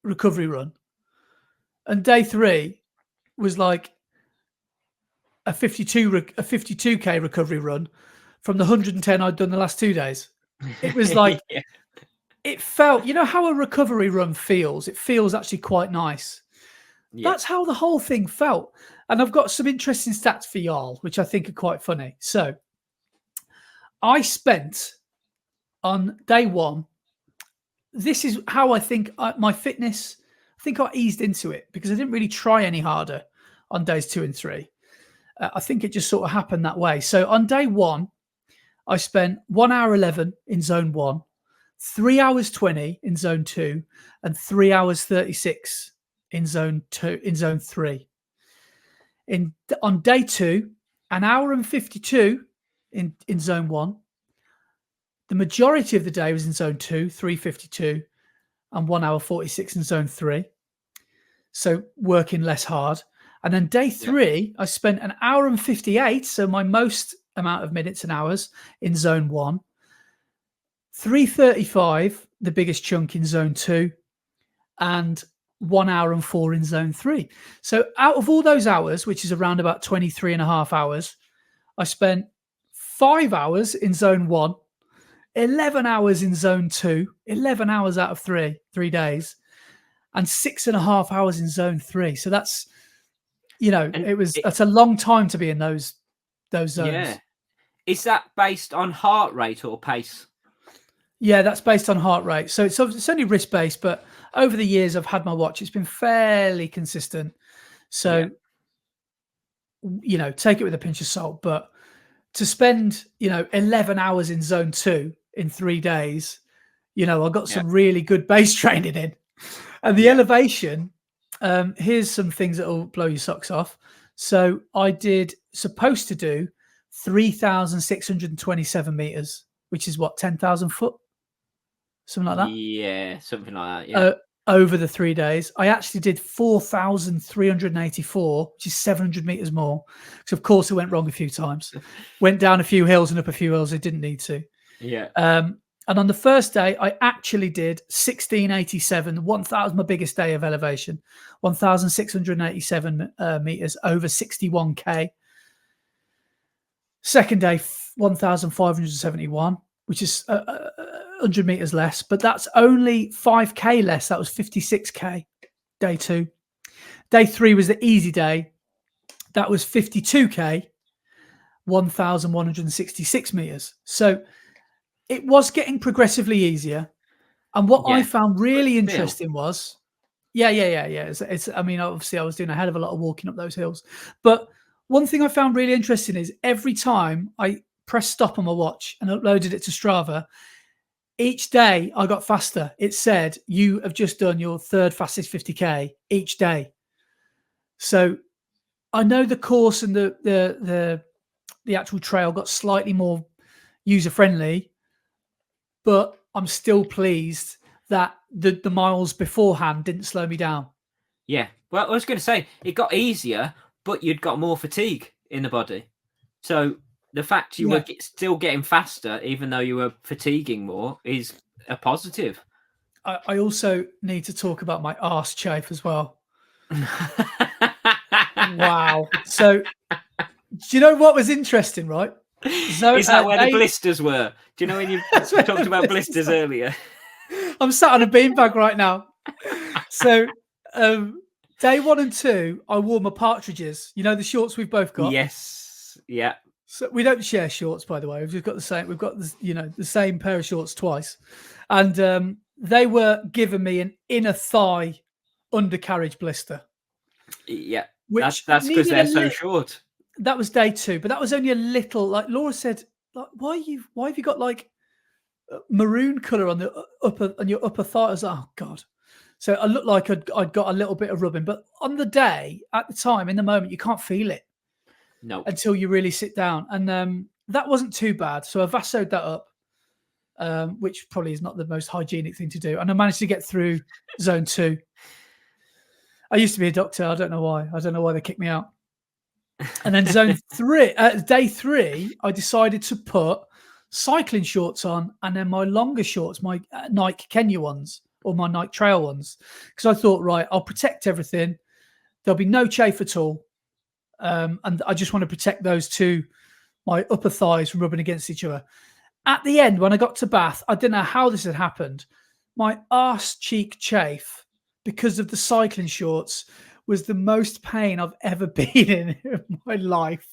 recovery run, and day 3 was like a 52k recovery run from the 110 I'd done the last 2 days. It was like Yeah. it felt, how a recovery run feels. It feels actually quite nice. Yeah. That's how the whole thing felt. And I've got some interesting stats for y'all, which I think are quite funny. So I spent on day one, this is how I think my fitness, I think I eased into it because I didn't really try any harder on days 2 and 3. I think it just sort of happened that way. So on day one, I spent 1 hour 11 in zone 1, 3 hours 20 in zone 2, and 3 hours 36 in zone 3. On day 2, an hour and 52 in zone 1. The majority of the day was in zone 2, 3:52, and 1 hour 46 in zone 3. So working less hard. And then day 3, I spent an hour and 58, so my most amount of minutes and hours in zone 1. 3:35, the biggest chunk in zone 2, and 1 hour and 4 in zone 3. So out of all those hours, which is around about 23 and a half hours, I spent 5 hours in zone 1, 11 hours in zone 2, 11 hours out of 3 days, and 6.5 hours in zone 3. So that's, that's a long time to be in those zones. Yeah. Is that based on heart rate or pace? Yeah, that's based on heart rate. So it's only wrist based, but over the years I've had my watch, it's been fairly consistent. So, take it with a pinch of salt. But to spend, 11 hours in zone 2 in 3 days, I got some really good base training in. And the elevation, here's some things that will blow your socks off. So I supposed to do 3,627 meters, which is what, 10,000 foot? Something like that? Yeah, something like that, yeah. Over the 3 days. I actually did 4,384, which is 700 meters more. So, of course, it went wrong a few times. Went down a few hills and up a few hills I didn't need to. Yeah. And on the first day, I actually did 1,687, 1,000, my biggest day of elevation, 1,687 meters over 61k. Second day, 1,571, which is 100 meters less, but that's only 5k less. That was 56k. Day 2. Day 3 was the easy day. That was 52k, 1,166 meters. So it was getting progressively easier. And what I found really interesting was, It's, I mean, obviously I was doing a hell of a lot of walking up those hills, but one thing I found really interesting is every time I pressed stop on my watch and uploaded it to Strava, each day I got faster. It said, you have just done your third fastest 50k each day. So I know the course and the actual trail got slightly more user friendly, but I'm still pleased that the miles beforehand didn't slow me down. Yeah. Well, I was going to say it got easier, but you'd got more fatigue in the body. So the fact you were still getting faster, even though you were fatiguing more, is a positive. I also need to talk about my arse chafe as well. Wow. So, do you know what was interesting, right? So, is that where the blisters were? Do you know when you talked about blisters earlier? I'm sat on a beanbag right now. So, day 1 and 2, I wore my partridges. You know, the shorts we've both got? Yes. Yeah. So we don't share shorts, by the way. We've got the same. We've got the same pair of shorts twice, and they were giving me an inner thigh undercarriage blister, Yeah, which that's because needed a they're so little. short. That was day 2, but that was only a little. Like Laura said, like, why have you got like maroon color on the on your upper thigh? I was like, oh god. So I looked like I'd got a little bit of rubbing, but on the day, at the time, in the moment, you can't feel it No. until you really sit down, and that wasn't too bad. So I vassoed that up, which probably is not the most hygienic thing to do, and I managed to get through zone 2. I used to be a doctor. I don't know why. I don't know why they kicked me out. And then zone 3, day 3, I decided to put cycling shorts on, and then my longer shorts, my Nike Kenya ones or my Nike Trail ones, because I thought, right, I'll protect everything. There'll be no chafe at all, and I just want to protect those two, my upper thighs, from rubbing against each other. At the end, when I got to Bath, I didn't know how this had happened. My arse cheek chafe, because of the cycling shorts, was the most pain I've ever been in my life.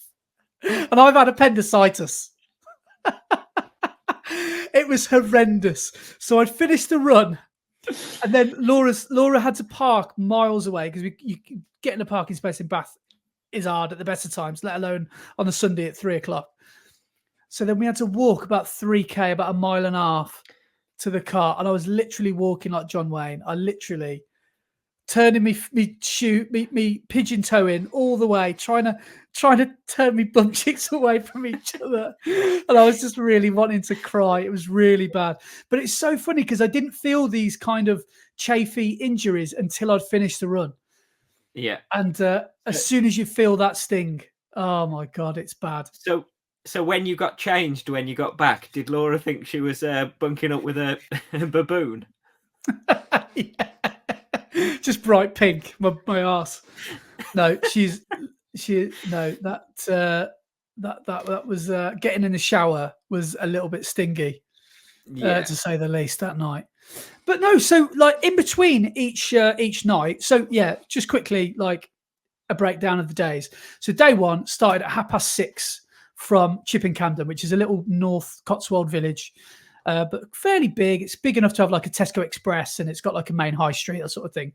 And I've had appendicitis. It was horrendous. So I'd finished the run, and then Laura had to park miles away, because you getting a parking space in Bath is hard at the best of times, let alone on a Sunday at 3:00. So then we had to walk about 3K, about a mile and a half to the car. And I was literally walking like John Wayne. I literally turning me pigeon toe in all the way, trying to turn me bum cheeks away from each other. And I was just really wanting to cry. It was really bad. But it's so funny because I didn't feel these kind of chafy injuries until I'd finished the run. Yeah. And as soon as you feel that sting, oh my God, it's bad. So when you got changed, when you got back, did Laura think she was bunking up with a baboon? Yeah. Just bright pink, my ass. No, that was getting in the shower was a little bit stingy, to say the least, that night. But no, so like in between each night. So yeah, just quickly, like a breakdown of the days. So day 1 started at 6:30 from Chipping Camden, which is a little North Cotswold village, but fairly big. It's big enough to have like a Tesco Express, and it's got like a main high street, that sort of thing.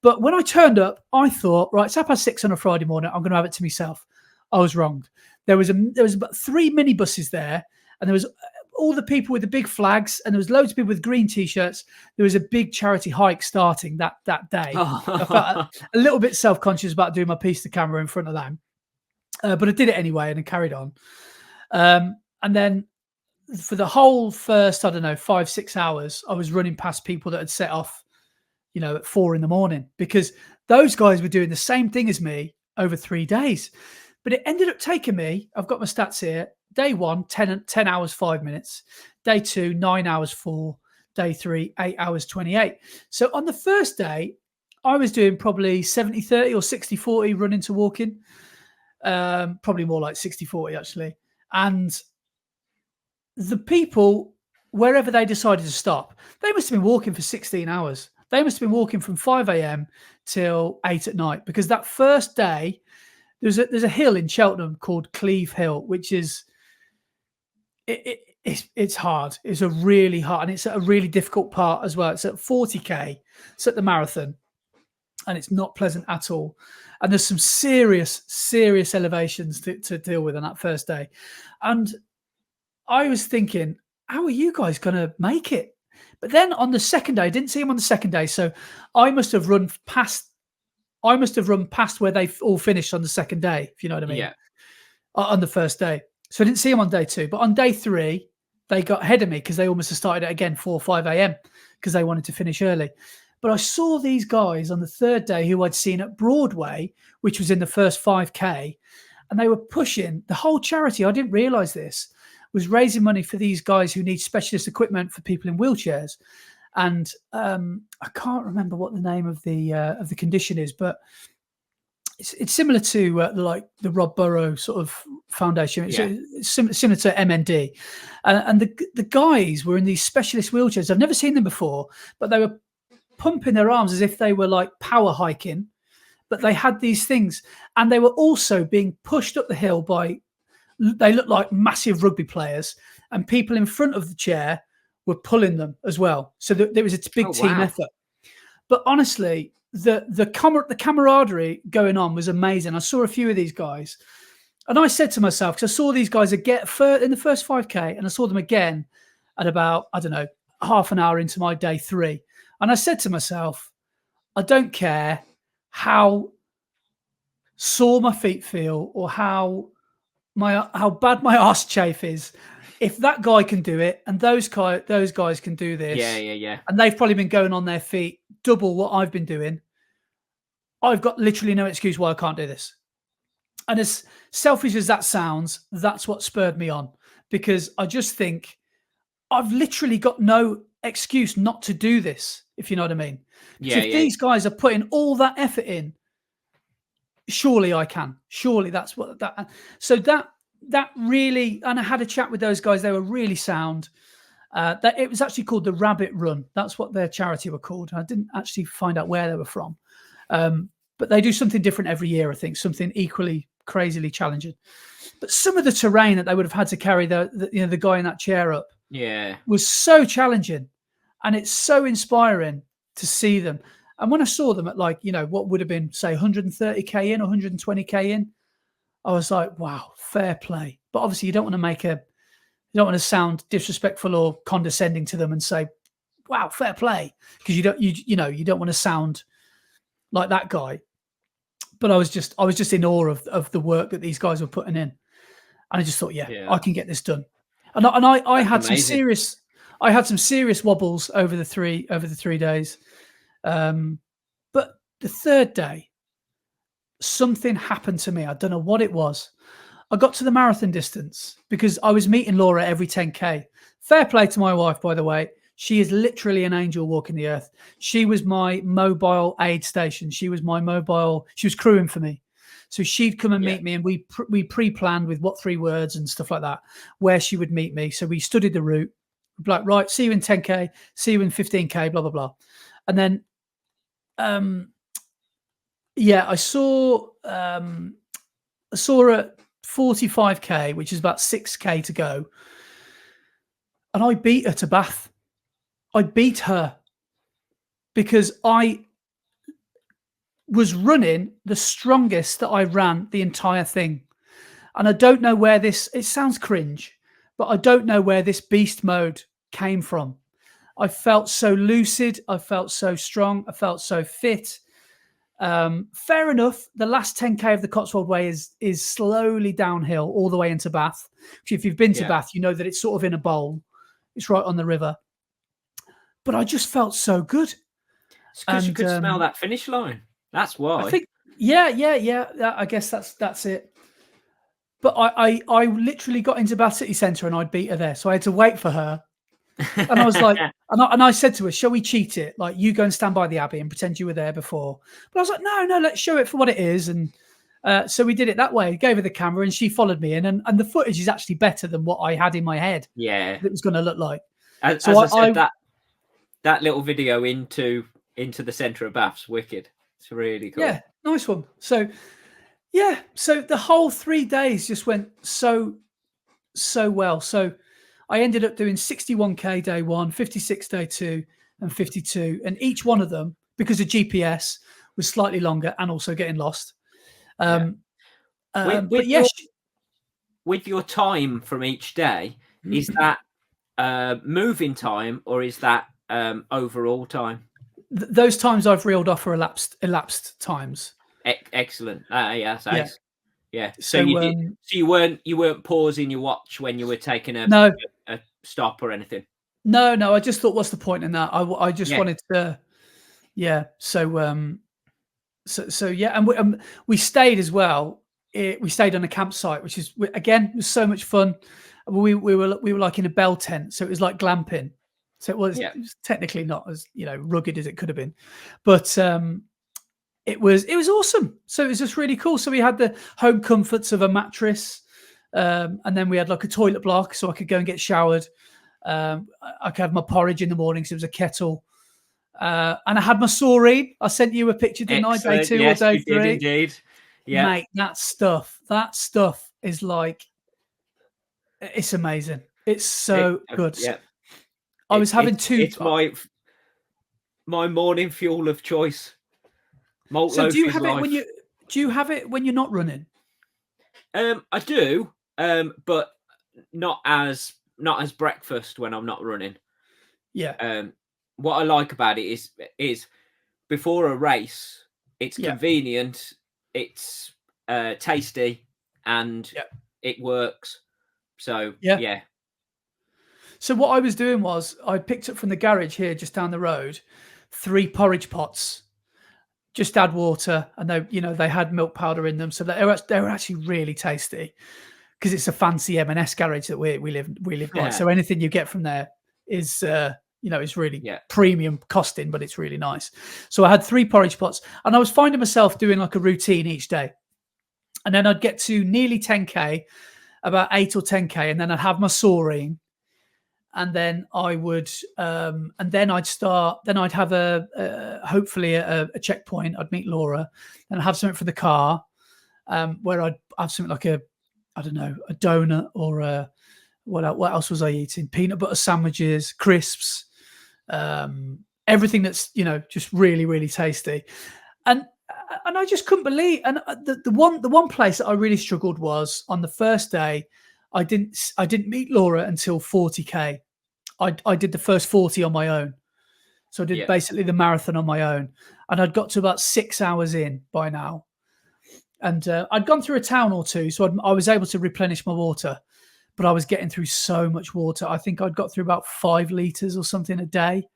But when I turned up, I thought, right, it's 6:30 on a Friday morning, I'm going to have it to myself. I was wrong. There was about 3 minibuses there, and there was all the people with the big flags, and there was loads of people with green T-shirts. There was a big charity hike starting that day. I felt a little bit self-conscious about doing my piece to camera in front of them. But I did it anyway, and I carried on. And then for the whole first, 5-6 hours, I was running past people that had set off, at 4 a.m, because those guys were doing the same thing as me over 3 days. But it ended up taking me, I've got my stats here, day 1, 10 hours, 5 minutes. Day 2, 9 hours, 4. Day 3, 8 hours, 28. So on the first day, I was doing probably 70-30 or 60-40 running to walking. Probably more like 60-40 actually. And the people, wherever they decided to stop, they must have been walking for 16 hours. They must have been walking from 5 a.m. till 8 at night, because that first day, there's a hill in Cheltenham called Cleeve Hill, which is it's hard. It's a really hard, and it's a really difficult part as well. It's at 40K. It's at the marathon, and it's not pleasant at all. And there's some serious elevations to deal with on that first day. And I was thinking, how are you guys going to make it? But then on the second day, I didn't see him on the second day. So I must have run past where they all finished on the second day, if you know what I mean. Yeah. On the first day. So I didn't see him on day 2. But on day 3, they got ahead of me because they almost have started it again 4 or 5 a.m. because they wanted to finish early. But I saw these guys on the third day who I'd seen at Broadway, which was in the first 5K, and they were pushing the whole charity. I didn't realize this was raising money for these guys who need specialist equipment for people in wheelchairs. And I can't remember what the name of the condition is, but it's similar to the Rob Burrow sort of foundation. It's similar to MND, and the guys were in these specialist wheelchairs. I've never seen them before, but they were pumping their arms as if they were like power hiking, but they had these things, and they were also being pushed up the hill by, they looked like massive rugby players, and people in front of the chair were pulling them as well. So there was a big team wow. effort. But honestly, the camaraderie going on was amazing. I saw a few of these guys, and I said to myself, because I saw these guys again in the first 5K, and I saw them again at about, I don't know, half an hour into my day 3. And I said to myself, I don't care how sore my feet feel or how bad my arse chafe is. If that guy can do it, and those guys can do this, Yeah. and they've probably been going on their feet double what I've been doing, I've got literally no excuse why I can't do this. And as selfish as that sounds, that's what spurred me on, because I just think I've literally got no excuse not to do this, if you know what I mean. Because if these guys are putting all that effort in, surely I can. Surely that's what that. So that really, and I had a chat with those guys. They were really sound. That it was actually called the Rabbit Run. That's what their charity were called. I didn't actually find out where they were from, but they do something different every year. I think something equally crazily challenging. But some of the terrain that they would have had to carry the guy in that chair up, was so challenging, and it's so inspiring to see them. And when I saw them at what would have been say 130k in, 120k in, I was like, wow, fair play. But obviously, you don't want to sound disrespectful or condescending to them and say, wow, fair play, because you don't want to sound like that guy. But I was just in awe of the work that these guys were putting in, and I just thought, I can get this done. And I had amazing. I had some serious wobbles over the 3 days, but the 3rd day, something happened to me. I don't know what it was. I got to the marathon distance because I was meeting Laura every 10k. Fair play to my wife, by the way. She is literally an angel walking the earth. She was my mobile aid station. She was crewing for me. So she'd come and meet me, and we pre-planned with what 3 words and stuff like that, where she would meet me. So we studied the route. Like, right, see you in 10k, see you in 15k, blah blah blah. And then I saw her at 45k, which is about 6k to go, and I beat her to Bath. I beat her because I was running the strongest that I ran the entire thing. And I don't know where it sounds cringe, but I don't know where this beast mode came from. I felt so lucid. I felt so strong. I felt so fit. Fair enough. The last 10k of the Cotswold Way is slowly downhill all the way into Bath. If you've been to Bath, you know that it's sort of in a bowl. It's right on the river. But I just felt so good. It's because you could smell that finish line. That's why. I think, I guess that's it. But I literally got into Bath City Centre and I'd beat her there. So I had to wait for her. And I was like, and I said to her, shall we cheat it? Like, you go and stand by the Abbey and pretend you were there before. But I was like, no, let's show it for what it is. And so we did it that way. Gave her the camera and she followed me in. And the footage is actually better than what I had in my head. Yeah. It was going to look like. As I said, that little video into the centre of Bath's wicked. It's really cool. Yeah, nice one. So, so the whole 3 days just went so well. So I ended up doing 61k day 1, 56 day 2, and 52. And each one of them, because of GPS, was slightly longer and also getting lost. With your time from each day, is that moving time or is that overall time? Those times I've reeled off are elapsed times. Excellent. Yeah. So you weren't pausing your watch when you were taking a stop or anything. No. I just thought, what's the point in that? I just wanted to. Yeah. So and we stayed as well. We stayed on a campsite, which is again was so much fun. We were like in a bell tent, so it was like glamping. So it was technically not as rugged as it could have been, but it was awesome. So it was just really cool. So we had the home comforts of a mattress, and then we had like a toilet block, so I could go and get showered. I could have my porridge in the morning, so it was a kettle, and I had my saurine. I sent you a picture, didn't I? Day 2 or day 3? Did indeed. Yeah, mate, that stuff is like, it's amazing. It's so good. Yeah. I was having two. It's my morning fuel of choice. Malt So loaf do you is have it when life. you're not running? I do, but not as breakfast when I'm not running. Yeah. What I like about it is before a race, it's Yeah. convenient, it's tasty, and Yeah. it works. So Yeah. yeah, So what I was doing was I picked up from the garage here just down the road 3 porridge pots. Just add water, and they had milk powder in them, so they were actually really tasty because it's a fancy M&S garage that we live by. So anything you get from there is is really yeah, premium costing, but it's really nice. So I had 3 porridge pots, and I was finding myself doing like a routine each day, and then I'd get to nearly 10k, about 8 or 10k, and then I'd have my soaring. And then I would, and then I'd have hopefully a checkpoint. I'd meet Laura, and I'd have something for the car, where I'd have something like I don't know, a donut or what else was I eating? Peanut butter sandwiches, crisps, everything that's just really really tasty, and I just couldn't believe. And the one place that I really struggled was on the first day. I didn't meet Laura until 40k. I did the first 40 on my own. So I did basically the marathon on my own. And I'd got to about 6 hours in by now. And I'd gone through a town or two. So I was able to replenish my water. But I was getting through so much water. I think I'd got through about 5 litres or something a day.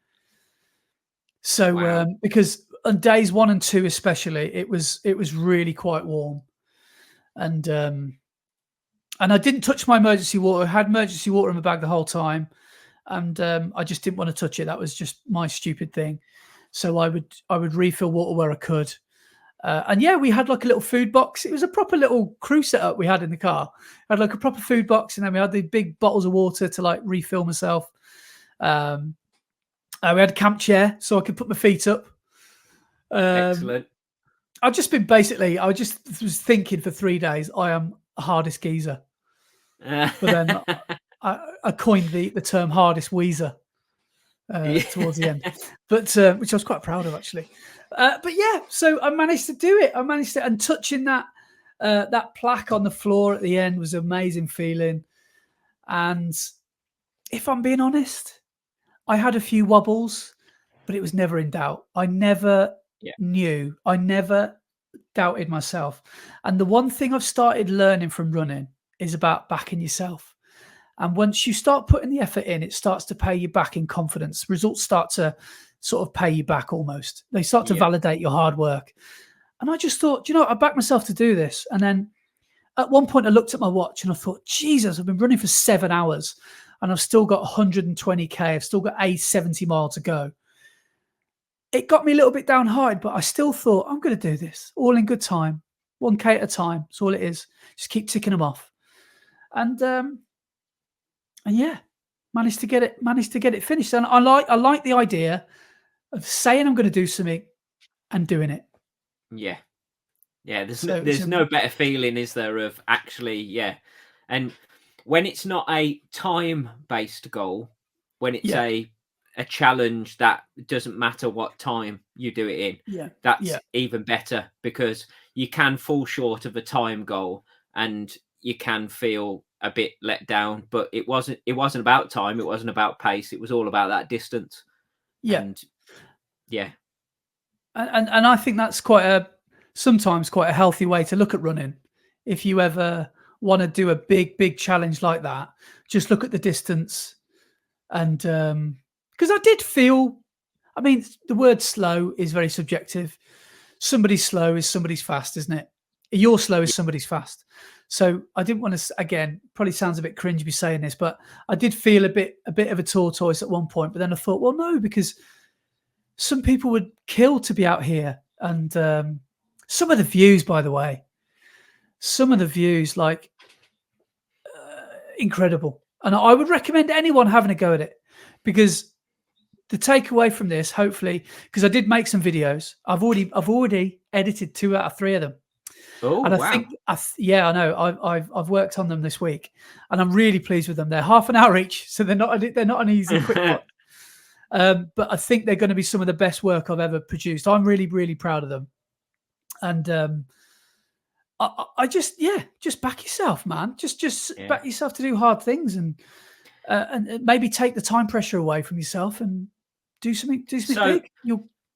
So wow. because on days 1 and 2 especially, it was really quite warm. And I didn't touch my emergency water. I had emergency water in my bag the whole time. And I just didn't want to touch it. That was just my stupid thing. So I would refill water where I could. And yeah, we had like a little food box. It was a proper little crew setup we had in the car. I had like a proper food box, and then we had the big bottles of water to like refill myself. We had a camp chair so I could put my feet up. Excellent. I just was thinking for 3 days, I am a hardest geezer. But then I coined the term hardest wheezer towards the end, but which I was quite proud of actually. But yeah, so I managed to do it. And touching that plaque on the floor at the end was an amazing feeling. And if I'm being honest, I had a few wobbles, but it was never in doubt. I never doubted myself. And the one thing I've started learning from running is about backing yourself. And once you start putting the effort in, it starts to pay you back in confidence. Results start to sort of pay you back almost. They start to validate your hard work. And I just thought, I backed myself to do this. And then at one point I looked at my watch and I thought, Jesus, I've been running for 7 hours and I've still got 120k. I've still got a 70 mile to go. It got me a little bit downhearted, but I still thought, I'm going to do this all in good time, 1k at a time. That's all it is. Just keep ticking them off. And yeah, managed to get it finished. And I like the idea of saying I'm going to do something and doing it. Yeah. There's no better feeling, is there, of actually, and when it's not a time-based goal, when it's a challenge that doesn't matter what time you do it in, that's even better, because you can fall short of a time goal and you can feel a bit let down. But it wasn't about time, it wasn't about pace, it was all about that distance. And I think that's sometimes quite a healthy way to look at running. If you ever want to do a big challenge like that, just look at the distance. And because I did feel, I mean, the word slow is very subjective. Somebody's slow is somebody's fast, isn't it? Your slow is somebody's fast. So I didn't want to, again, probably sounds a bit cringe to be saying this, but I did feel a bit of a tortoise at one point. But then I thought, well, no, because some people would kill to be out here. And some of the views, by the way, like incredible. And I would recommend anyone having a go at it, because the takeaway from this, hopefully, because I did make some videos. I've already edited 2 out of 3 of them. Oh, and I wow. think, I know I've worked on them this week, and I'm really pleased with them. They're half an hour each, so they're not an easy quick watch. But I think they're going to be some of the best work I've ever produced. I'm really, really proud of them. And I just back yourself, man. Just back yourself to do hard things, and maybe take the time pressure away from yourself and do something big.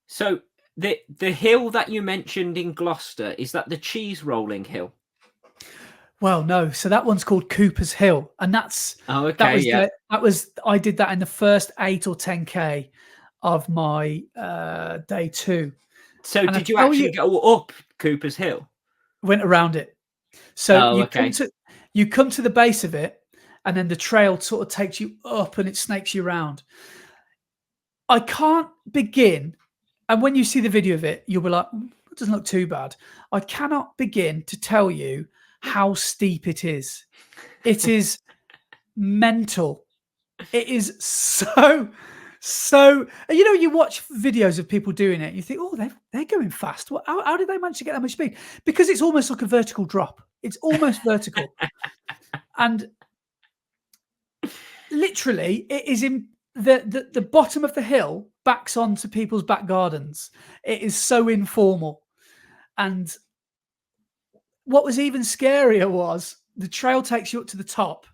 So the hill that you mentioned in Gloucester, is that the cheese rolling hill? Well, no. So that one's called Cooper's Hill, and that's that was I did that in the first 8 or 10K of my day 2. So and did you actually go up Cooper's Hill? Went around it. So you come to the base of it, and then the trail sort of takes you up and it snakes you around. I can't begin, and when you see the video of it, you'll be like, it doesn't look too bad. I cannot begin to tell you how steep it is. It is mental. It is so. You watch videos of people doing it, you think, oh, they're going fast. How did they manage to get that much speed? Because it's almost like a vertical drop. It's almost vertical. And literally, it is in the bottom of the hill backs onto people's back gardens. It is so informal. And what was even scarier was the trail takes you up to the top.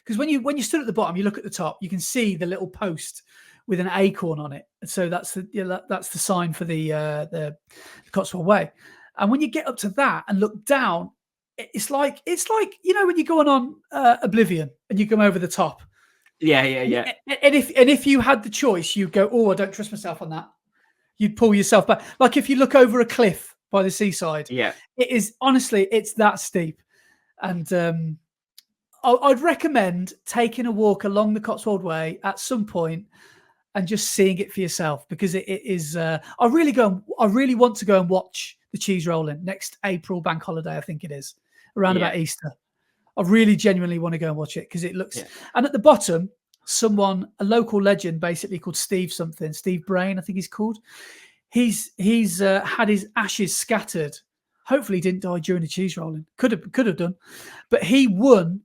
Because when you stood at the bottom, you look at the top, you can see the little post with an acorn on it. So that's the sign for the Cotswold Way. And when you get up to that and look down, it's like when you're going on Oblivion and you come over the top. Yeah. And if you had the choice, you'd go, oh, I don't trust myself on that. You'd pull yourself back. Like if you look over a cliff by the seaside. Yeah. It is, honestly, it's that steep. And I'd recommend taking a walk along the Cotswold Way at some point and just seeing it for yourself, because it is. I really want to go and watch the cheese rolling next April bank holiday. I think it is around about Easter. I really genuinely want to go and watch it because it looks. Yeah. And at the bottom, a local legend, basically called Steve Brain, I think he's called. He's had his ashes scattered. Hopefully, he didn't die during the cheese rolling. Could have done, but he won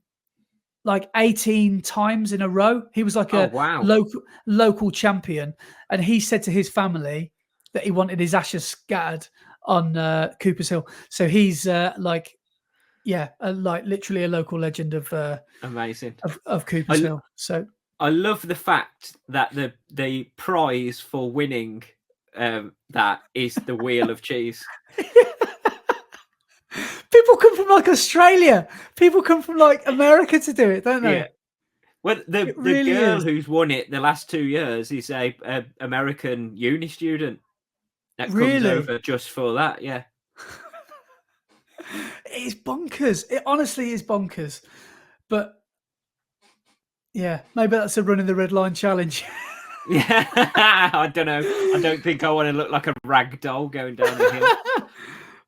like 18 times in a row. He was like local champion, and he said to his family that he wanted his ashes scattered on Cooper's Hill. So he's like literally a local legend of amazing of Cooper's Hill. So I love the fact that the prize for winning that is the wheel of cheese. People come from like Australia. People come from like America to do it, don't they? Yeah. Well, the girl who's won it the last 2 years is a American uni student that comes over just for that. Yeah. It's bonkers. It honestly is bonkers. But yeah, maybe that's a running the red line challenge. Yeah, I don't know. I don't think I want to look like a rag doll going down the hill.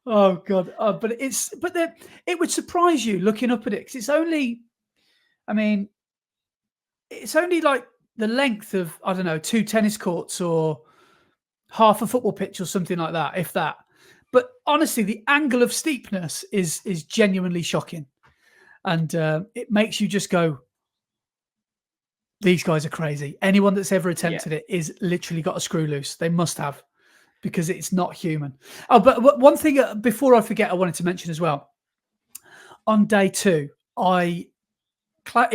Oh God! But it would surprise you looking up at it, because it's only like the length of, I don't know, 2 tennis courts or half a football pitch or something like that, if that. But honestly, the angle of steepness is genuinely shocking, and it makes you just go, these guys are crazy. Anyone that's ever attempted it is literally got a screw loose. They must have. Because it's not human. Oh, but one thing before I forget, I wanted to mention as well. On day 2, it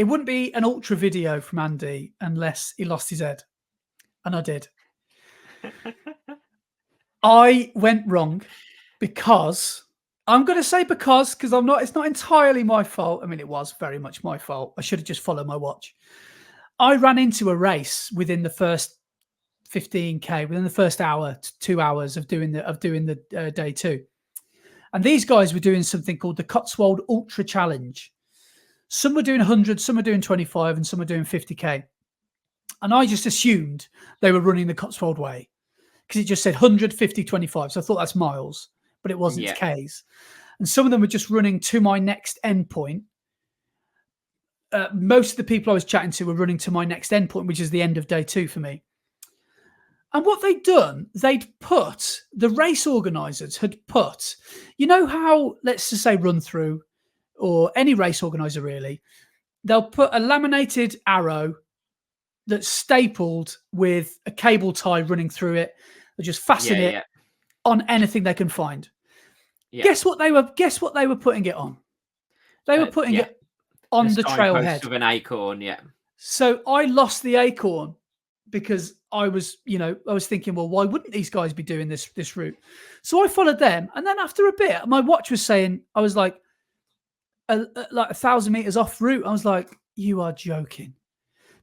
wouldn't be an ultra video from Andy unless he lost his head, and I did. I went wrong because I'm going to say because I'm not. It's not entirely my fault. I mean, it was very much my fault. I should have just followed my watch. I ran into a race within the first 15K, within the first hour to 2 hours of doing the day 2, and these guys were doing something called the Cotswold Ultra Challenge. Some were doing 100, some were doing 25, and some were doing 50K. And I just assumed they were running the Cotswold Way because it just said 100, 50, 25. So I thought that's miles, but it wasn't. It's Ks. And some of them were just running to my next endpoint. Most of the people I was chatting to were running to my next endpoint, which is the end of day 2 for me. And what they'd done, the race organisers had put, you know how, let's just say Run Through, or any race organiser really, they'll put a laminated arrow that's stapled with a cable tie running through it. They just fasten it on anything they can find. Yeah. Guess what they were putting it on? They were putting it on the trailhead of an acorn. Yeah. So I lost the acorn because I was thinking, well, why wouldn't these guys be doing this route? So I followed them, and then after a bit, my watch was saying I was like 1,000 meters off route. I was like, you are joking,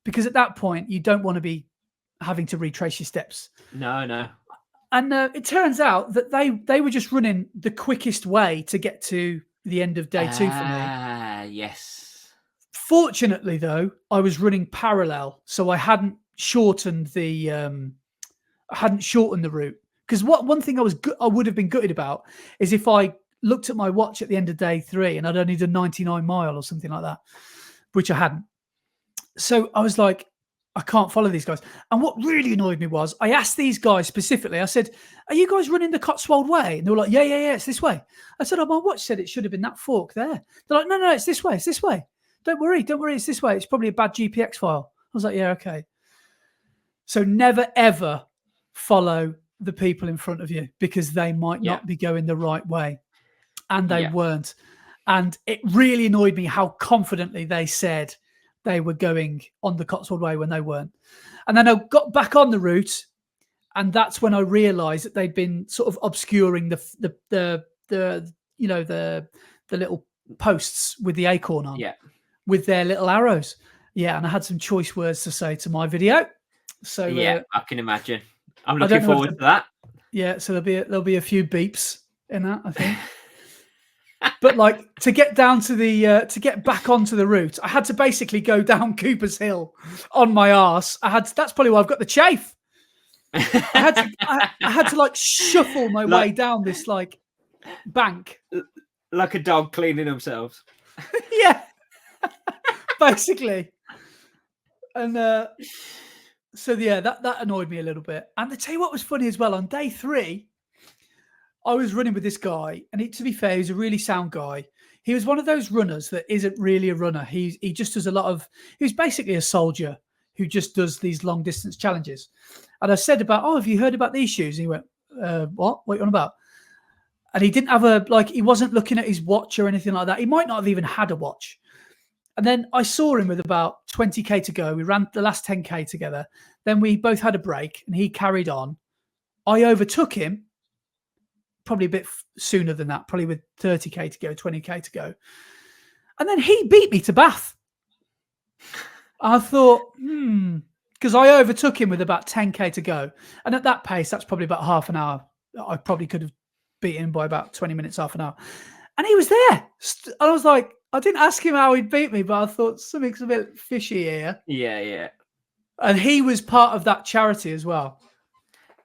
because at that point you don't want to be having to retrace your steps. No. And it turns out that they were just running the quickest way to get to the end of day 2 for me. Yes. Fortunately, though, I was running parallel, so I hadn't shortened the route. Because one thing I would have been gutted about is if I looked at my watch at the end of day 3 and I'd only done 99 mile or something like that, which I hadn't. So I was like, I can't follow these guys. And what really annoyed me was I asked these guys specifically, I said, are you guys running the Cotswold Way? And they were like, yeah, it's this way. I said, oh, my watch said it should have been that fork there. They're like, no, it's this way. Don't worry, it's this way. It's probably a bad GPX file. I was like, yeah, okay. So never, ever follow the people in front of you, because they might not be going the right way. And they weren't. And it really annoyed me how confidently they said they were going on the Cotswold Way when they weren't. And then I got back on the route, and that's when I realised that they'd been sort of obscuring the little posts with the acorn on, with their little arrows. Yeah, and I had some choice words to say to my video. So I can imagine. I'm looking forward to that. Yeah, so there'll be a few beeps in that, I think. But like, to get down to to get back onto the route, I had to basically go down Cooper's Hill on my arse. That's probably why I've got the chafe. I had to like shuffle my way down this like bank, like a dog cleaning themselves. Yeah, basically. And so yeah, that annoyed me a little bit. And to tell you what was funny as well, on day 3, I was running with this guy, and to be fair, he's a really sound guy. He was one of those runners that isn't really a runner. He just does he's basically a soldier who just does these long distance challenges. And I said have you heard about these shoes? And he went, what are you on about? And he didn't have he wasn't looking at his watch or anything like that. He might not have even had a watch. And then I saw him with about 20K to go. We ran the last 10K together. Then we both had a break, and he carried on. I overtook him probably a bit sooner than that, probably with 30K to go, 20K to go. And then he beat me to Bath. I thought, because I overtook him with about 10K to go. And at that pace, that's probably about half an hour. I probably could have beaten him by about 20 minutes, half an hour. And he was there. And I was like, I didn't ask him how he'd beat me, but I thought something's a bit fishy here. Yeah. And he was part of that charity as well.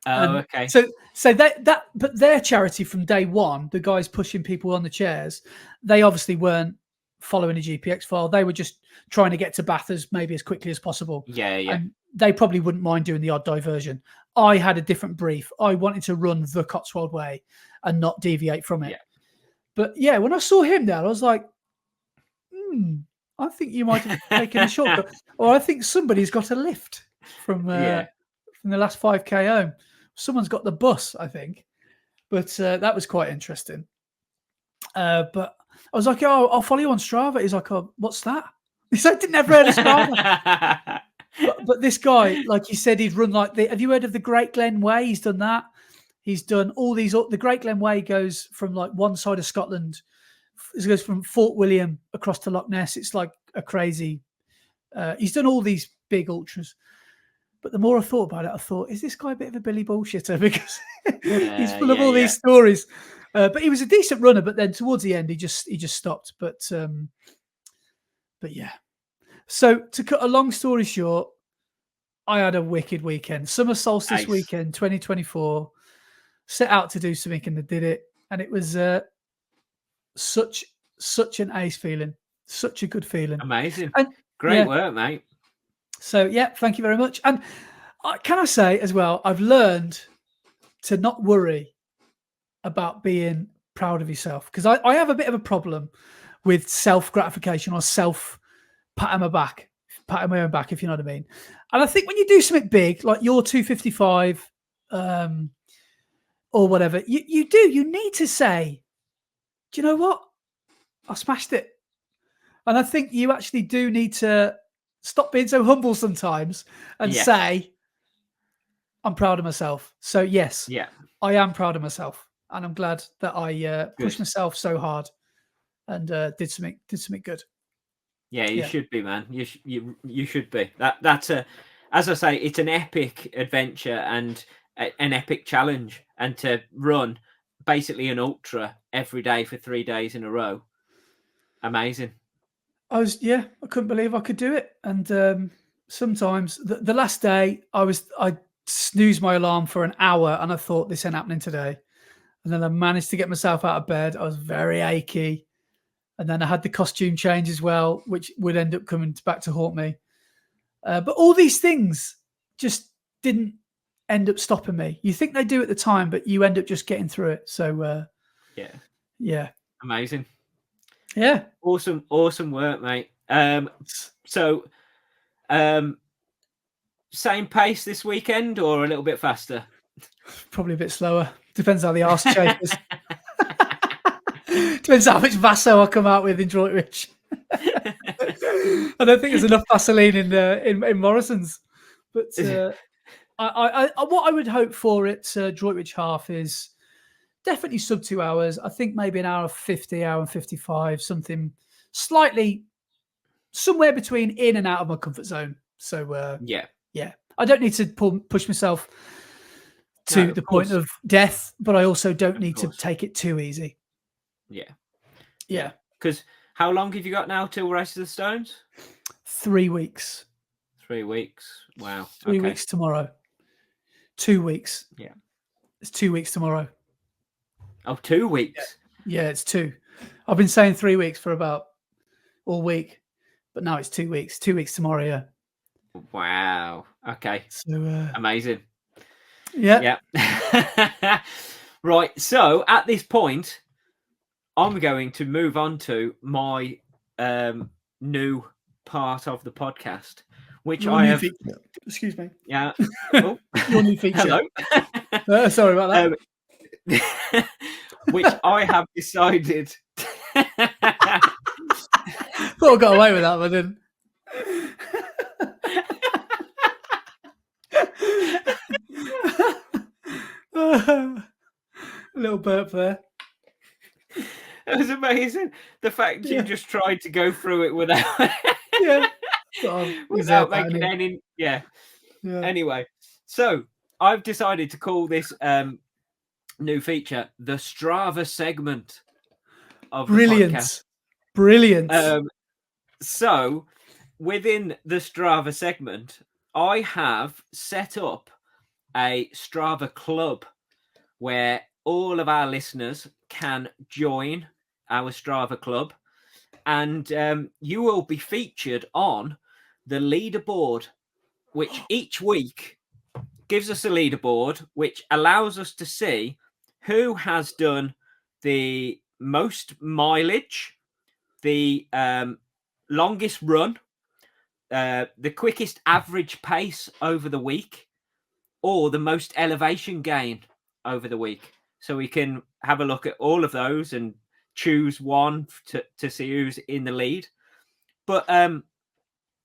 Oh, okay. So but their charity from day 1, the guys pushing people on the chairs, they obviously weren't following a GPX file. They were just trying to get to Bath as quickly as possible. Yeah. And they probably wouldn't mind doing the odd diversion. I had a different brief. I wanted to run the Cotswold Way and not deviate from it. Yeah. But yeah, when I saw him there, I was like, I think you might have taken a shortcut, or I think somebody's got a lift from the last 5K home. Someone's got the bus, I think. But that was quite interesting. But I was like, oh, I'll follow you on Strava. He's like, oh, what's that? He said, I didn't ever heard of Strava. but this guy, like he said, he'd run have you heard of the Great Glen Way? He's done that. He's done all these. The Great Glen Way goes from like one side of Scotland. It goes from Fort William across to Loch Ness. It's like a crazy. He's done all these big ultras. But the more I thought about it, I thought, is this guy a bit of a Billy bullshitter? Because he's full of all these stories. But he was a decent runner. But then towards the end, he just stopped. But yeah. So to cut a long story short, I had a wicked weekend. Summer solstice weekend, 2024. Set out to do something, and I did it. And it was such an ace feeling. Such a good feeling. Amazing. And, great work, mate. So, yeah, thank you very much. And can I say as well, I've learned to not worry about being proud of yourself, because I have a bit of a problem with self-gratification or self-pat on my back. patting my own back, if you know what I mean. And I think when you do something big, like your 255 or whatever, you need to say, do you know what? I smashed it. And I think you actually do need to stop being so humble sometimes and say, I'm proud of myself. So yes, I am proud of myself. And I'm glad that I pushed myself so hard and did something good. Yeah, you should be, man. You should be. That's as I say, it's an epic adventure and an epic challenge, and to run basically an ultra every day for 3 days in a row, amazing. I couldn't believe I could do it. And sometimes the last day I snoozed my alarm for an hour and I thought this ain't happening today. And then I managed to get myself out of bed. I was very achy. And then I had the costume change as well, which would end up coming back to haunt me. But all these things just didn't end up stopping me. You think they do at the time, but you end up just getting through it. So, yeah. Amazing. Yeah. Awesome work, mate. Same pace this weekend or a little bit faster? Probably a bit slower. Depends how the arse shape is. Depends how much Vaso I come out with in Droitwich. I don't think there's enough Vaseline in Morrison's. But what I would hope for at Droitwich half is definitely sub 2 hours. I think maybe an hour 50, hour and 55, something slightly somewhere between in and out of my comfort zone. So yeah. I don't need to push myself to the point of death, but I also don't need to take it too easy. Yeah. Because how long have you got now till Race of the Stones? 3 weeks. 3 weeks. Wow. 3 weeks tomorrow. 2 weeks. Yeah. It's 2 weeks tomorrow. Oh, 2 weeks? Yeah, it's 2. I've been saying 3 weeks for about all week, but now it's 2 weeks. 2 weeks tomorrow, yeah. Wow. Okay. So amazing. Yeah. Right. So at this point, I'm going to move on to my new part of the podcast, which I have. Feature. Excuse me. Yeah. Oh. Your new feature. Hello. Sorry about that. Which I have decided. Thought I got away with that, but then. A little burp there. It was amazing. The fact you just tried to go through it without without making any Anyway, so I've decided to call this new feature the Strava segment of the podcast. Brilliant. So within the Strava segment, I have set up a Strava club where all of our listeners can join our Strava club, and you will be featured on the leaderboard, which each week gives us a leaderboard, which allows us to see who has done the most mileage, the longest run, the quickest average pace over the week, or the most elevation gain over the week. So we can have a look at all of those and choose one to see who's in the lead. But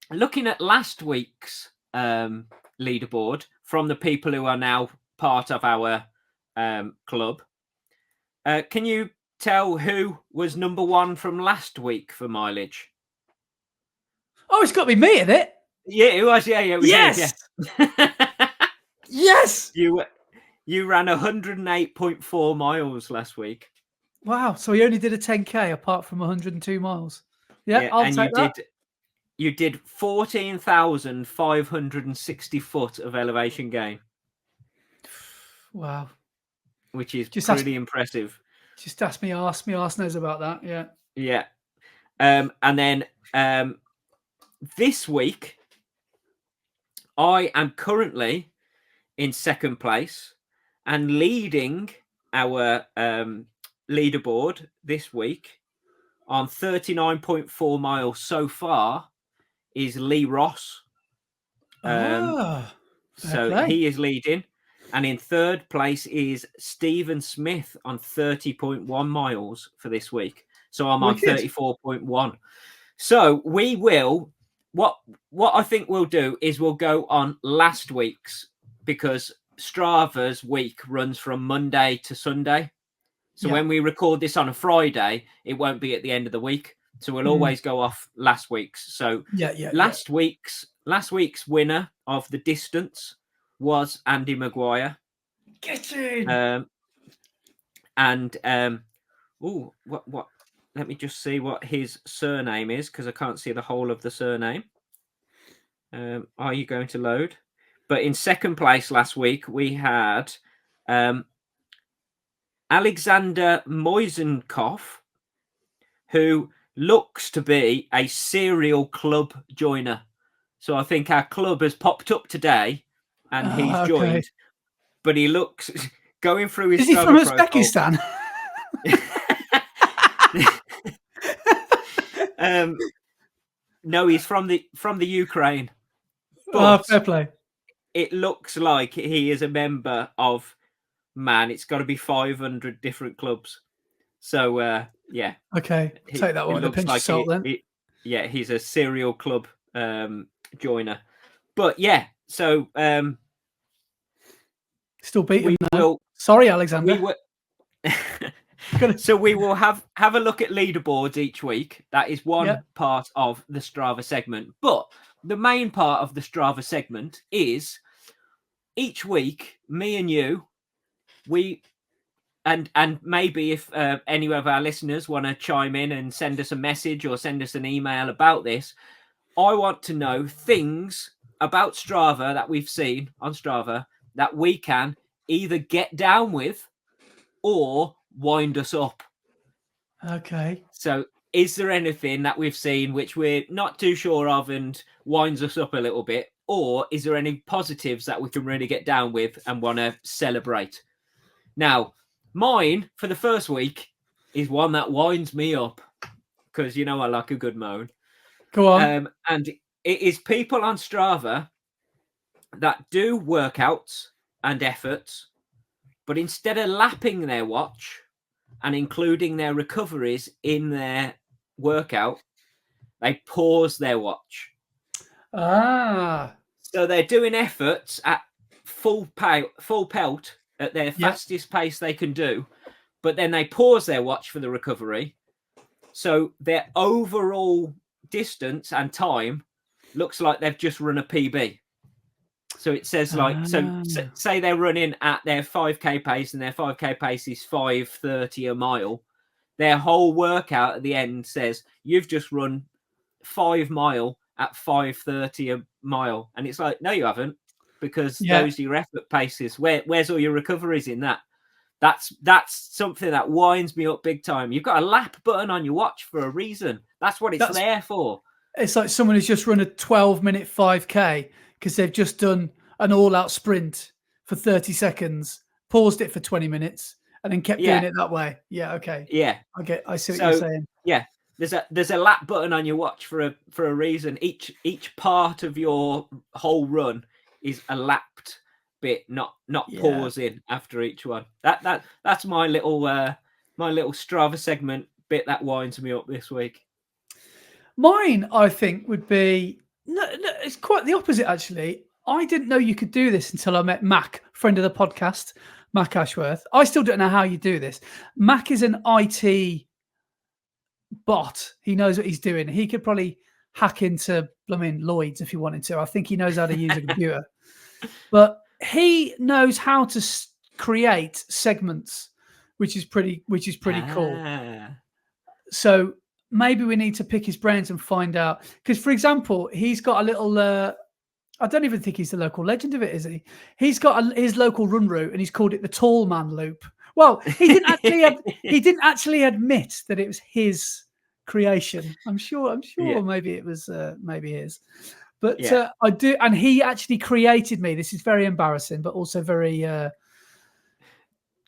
looking at last week's leaderboard from the people who are now part of our club, can you tell who was number one from last week for mileage? Oh, it's got to be me, isn't it? Yeah, it was. Yeah, it was. Yes. Yes. You ran 108.4 miles last week. Wow. So he only did a 10K apart from 102 miles. Yeah, I'll take that. You did 14,560 foot of elevation gain. Wow. Which is pretty impressive. Just ask me, arse knows about that. Yeah. Yeah. And then this week, I am currently in second place, and leading our leaderboard this week on 39.4 miles so far is Lee Ross. Fair So play. he is leading. And in third place is Stephen Smith on 30.1 miles for this week. So I'm on Wicked. 34.1. So we will, what I think we'll do is we'll go on last week's, because Strava's week runs from Monday to Sunday. So Yeah. when we record this on a Friday, it won't be at the end of the week. So we'll always go off last week's. So last week's winner of the distance was Andy Maguire. Get in. What? Let me just see what his surname is, because I can't see the whole of the surname. Are you going to load? But in second place last week, we had Alexander Moisenkopf, who looks to be a serial club joiner. So I think our club has popped up today and he's joined, but he looks, going through his Is he from Strava Uzbekistan? No, he's from the Ukraine. But fair play. It looks like he is a member of, it's got to be 500 different clubs. So yeah. Okay, take that one with a pinch of salt then. He's a serial club joiner. But yeah, so still beating him. Sorry, Alexander. So we will have a look at leaderboards each week. That is one part of the Strava segment. But the main part of the Strava segment is each week, me and you, and maybe if any of our listeners want to chime in and send us a message or send us an email about this, I want to know things about Strava that we've seen on Strava that we can either get down with or wind us up. Okay. So is there anything that we've seen which we're not too sure of and winds us up a little bit? Or is there any positives that we can really get down with and want to celebrate? Now, mine for the first week is one that winds me up, because I like a good moan. Go on. And it is people on Strava that do workouts and efforts, but instead of lapping their watch and including their recoveries in their workout, they pause their watch. So they're doing efforts at full pelt at their fastest pace they can do, but then they pause their watch for the recovery. So their overall distance and time looks like they've just run a PB. So it says say they're running at their 5K pace and their 5K pace is 5:30 a mile. Their whole workout at the end says you've just run 5 mile at 5:30 a mile. And it's like, no, you haven't, because those are your effort paces. Where's all your recoveries in that? That's something that winds me up big time. You've got a lap button on your watch for a reason. That's what it's there for. It's like someone who's just run a 12-minute 5K because they've just done an all-out sprint for 30 seconds, paused it for 20 minutes, and then kept doing it that way. Yeah, okay. Yeah. I see what you're saying. Yeah. There's a lap button on your watch for a reason. Each part of your whole run is a lapped bit, not pausing after each one. That's my little Strava segment bit that winds me up this week. Mine, I think, would be no, it's quite the opposite actually. I didn't know you could do this until I met Mac, friend of the podcast, Mac Ashworth. I still don't know how you do this. Mac is an IT bot. He knows what he's doing. He could probably hack into Lloyd's if he wanted to. I think he knows how to use a computer. But he knows how to create segments, which is pretty cool. So maybe we need to pick his brains and find out. Because, for example, he's got a little. I don't even think he's the local legend of it, is he? He's got his local run route, and he's called it the Tall Man Loop. Well, he didn't actually admit that it was his creation. I'm sure. Maybe it was maybe his. But I do, and he actually created me. This is very embarrassing, but also very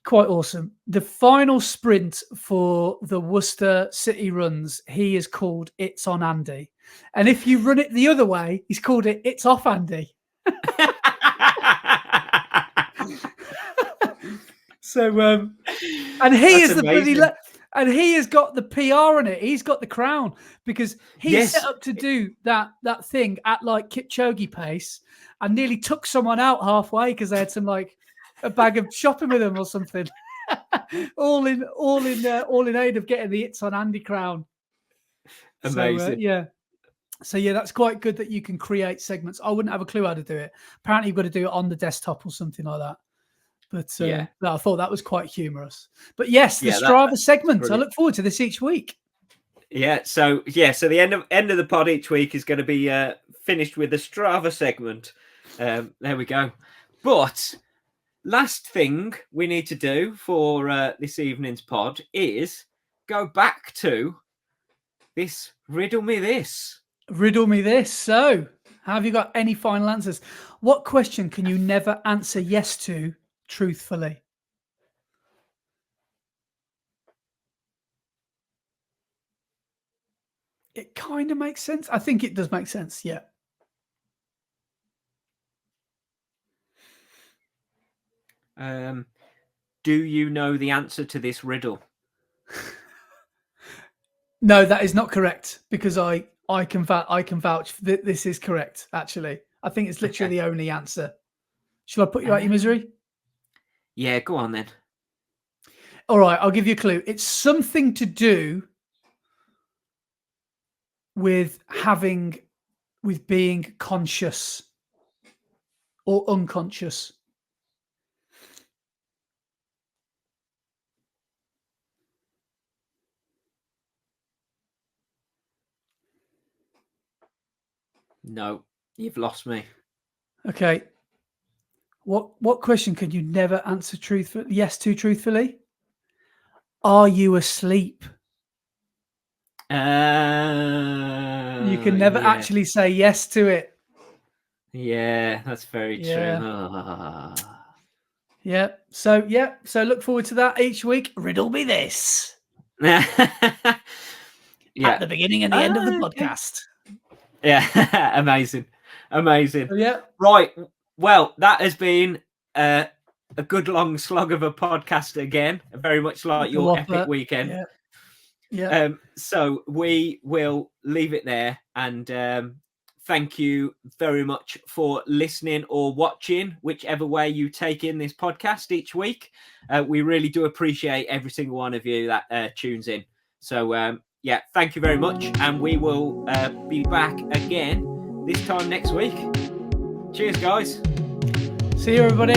quite awesome. The final sprint for the Worcester City runs, he is called It's on Andy. And if you run it the other way, he's called it "It's Off, Andy." So, and he is the bloody, and he has got the PR on it. He's got the crown because he's set up to do that thing at like Kipchoge pace, and nearly took someone out halfway because they had some like a bag of shopping with them or something. all in aid of getting the "It's on Andy" crown. Amazing. So yeah, that's quite good that you can create segments. I wouldn't have a clue how to do it. Apparently, you've got to do it on the desktop or something like that. But no, I thought that was quite humorous. But yes, the Strava segment. Brilliant. I look forward to this each week. Yeah. So the end of the pod each week is going to be finished with the Strava segment. There we go. But last thing we need to do for this evening's pod is go back to this Riddle Me This. Riddle Me This. So, have you got any final answers? What question can you never answer yes to truthfully? It kind of makes sense. I think it does make sense. Yeah. Do you know the answer to this riddle? No, that is not correct because I can vouch that this is correct. Actually, I think it's literally the only answer. Shall I put you out your misery? Yeah, go on then. All right, I'll give you a clue. It's something to do with being conscious or unconscious. No, you've lost me. Okay. What question could you never answer yes to truthfully? Are you asleep? You can never actually say yes to it. Yeah, that's very true. Yeah. So look forward to that each week. Riddle me this. At the beginning and the end of the podcast. Yeah, amazing. Yeah. Right. Well, that has been a good long slog of a podcast again. Very much like your epic weekend. Yeah. So we will leave it there, and thank you very much for listening or watching, whichever way you take in this podcast each week. We really do appreciate every single one of you that tunes in. So thank you very much, and we will be back again this time next week. Cheers, guys. See you, everybody.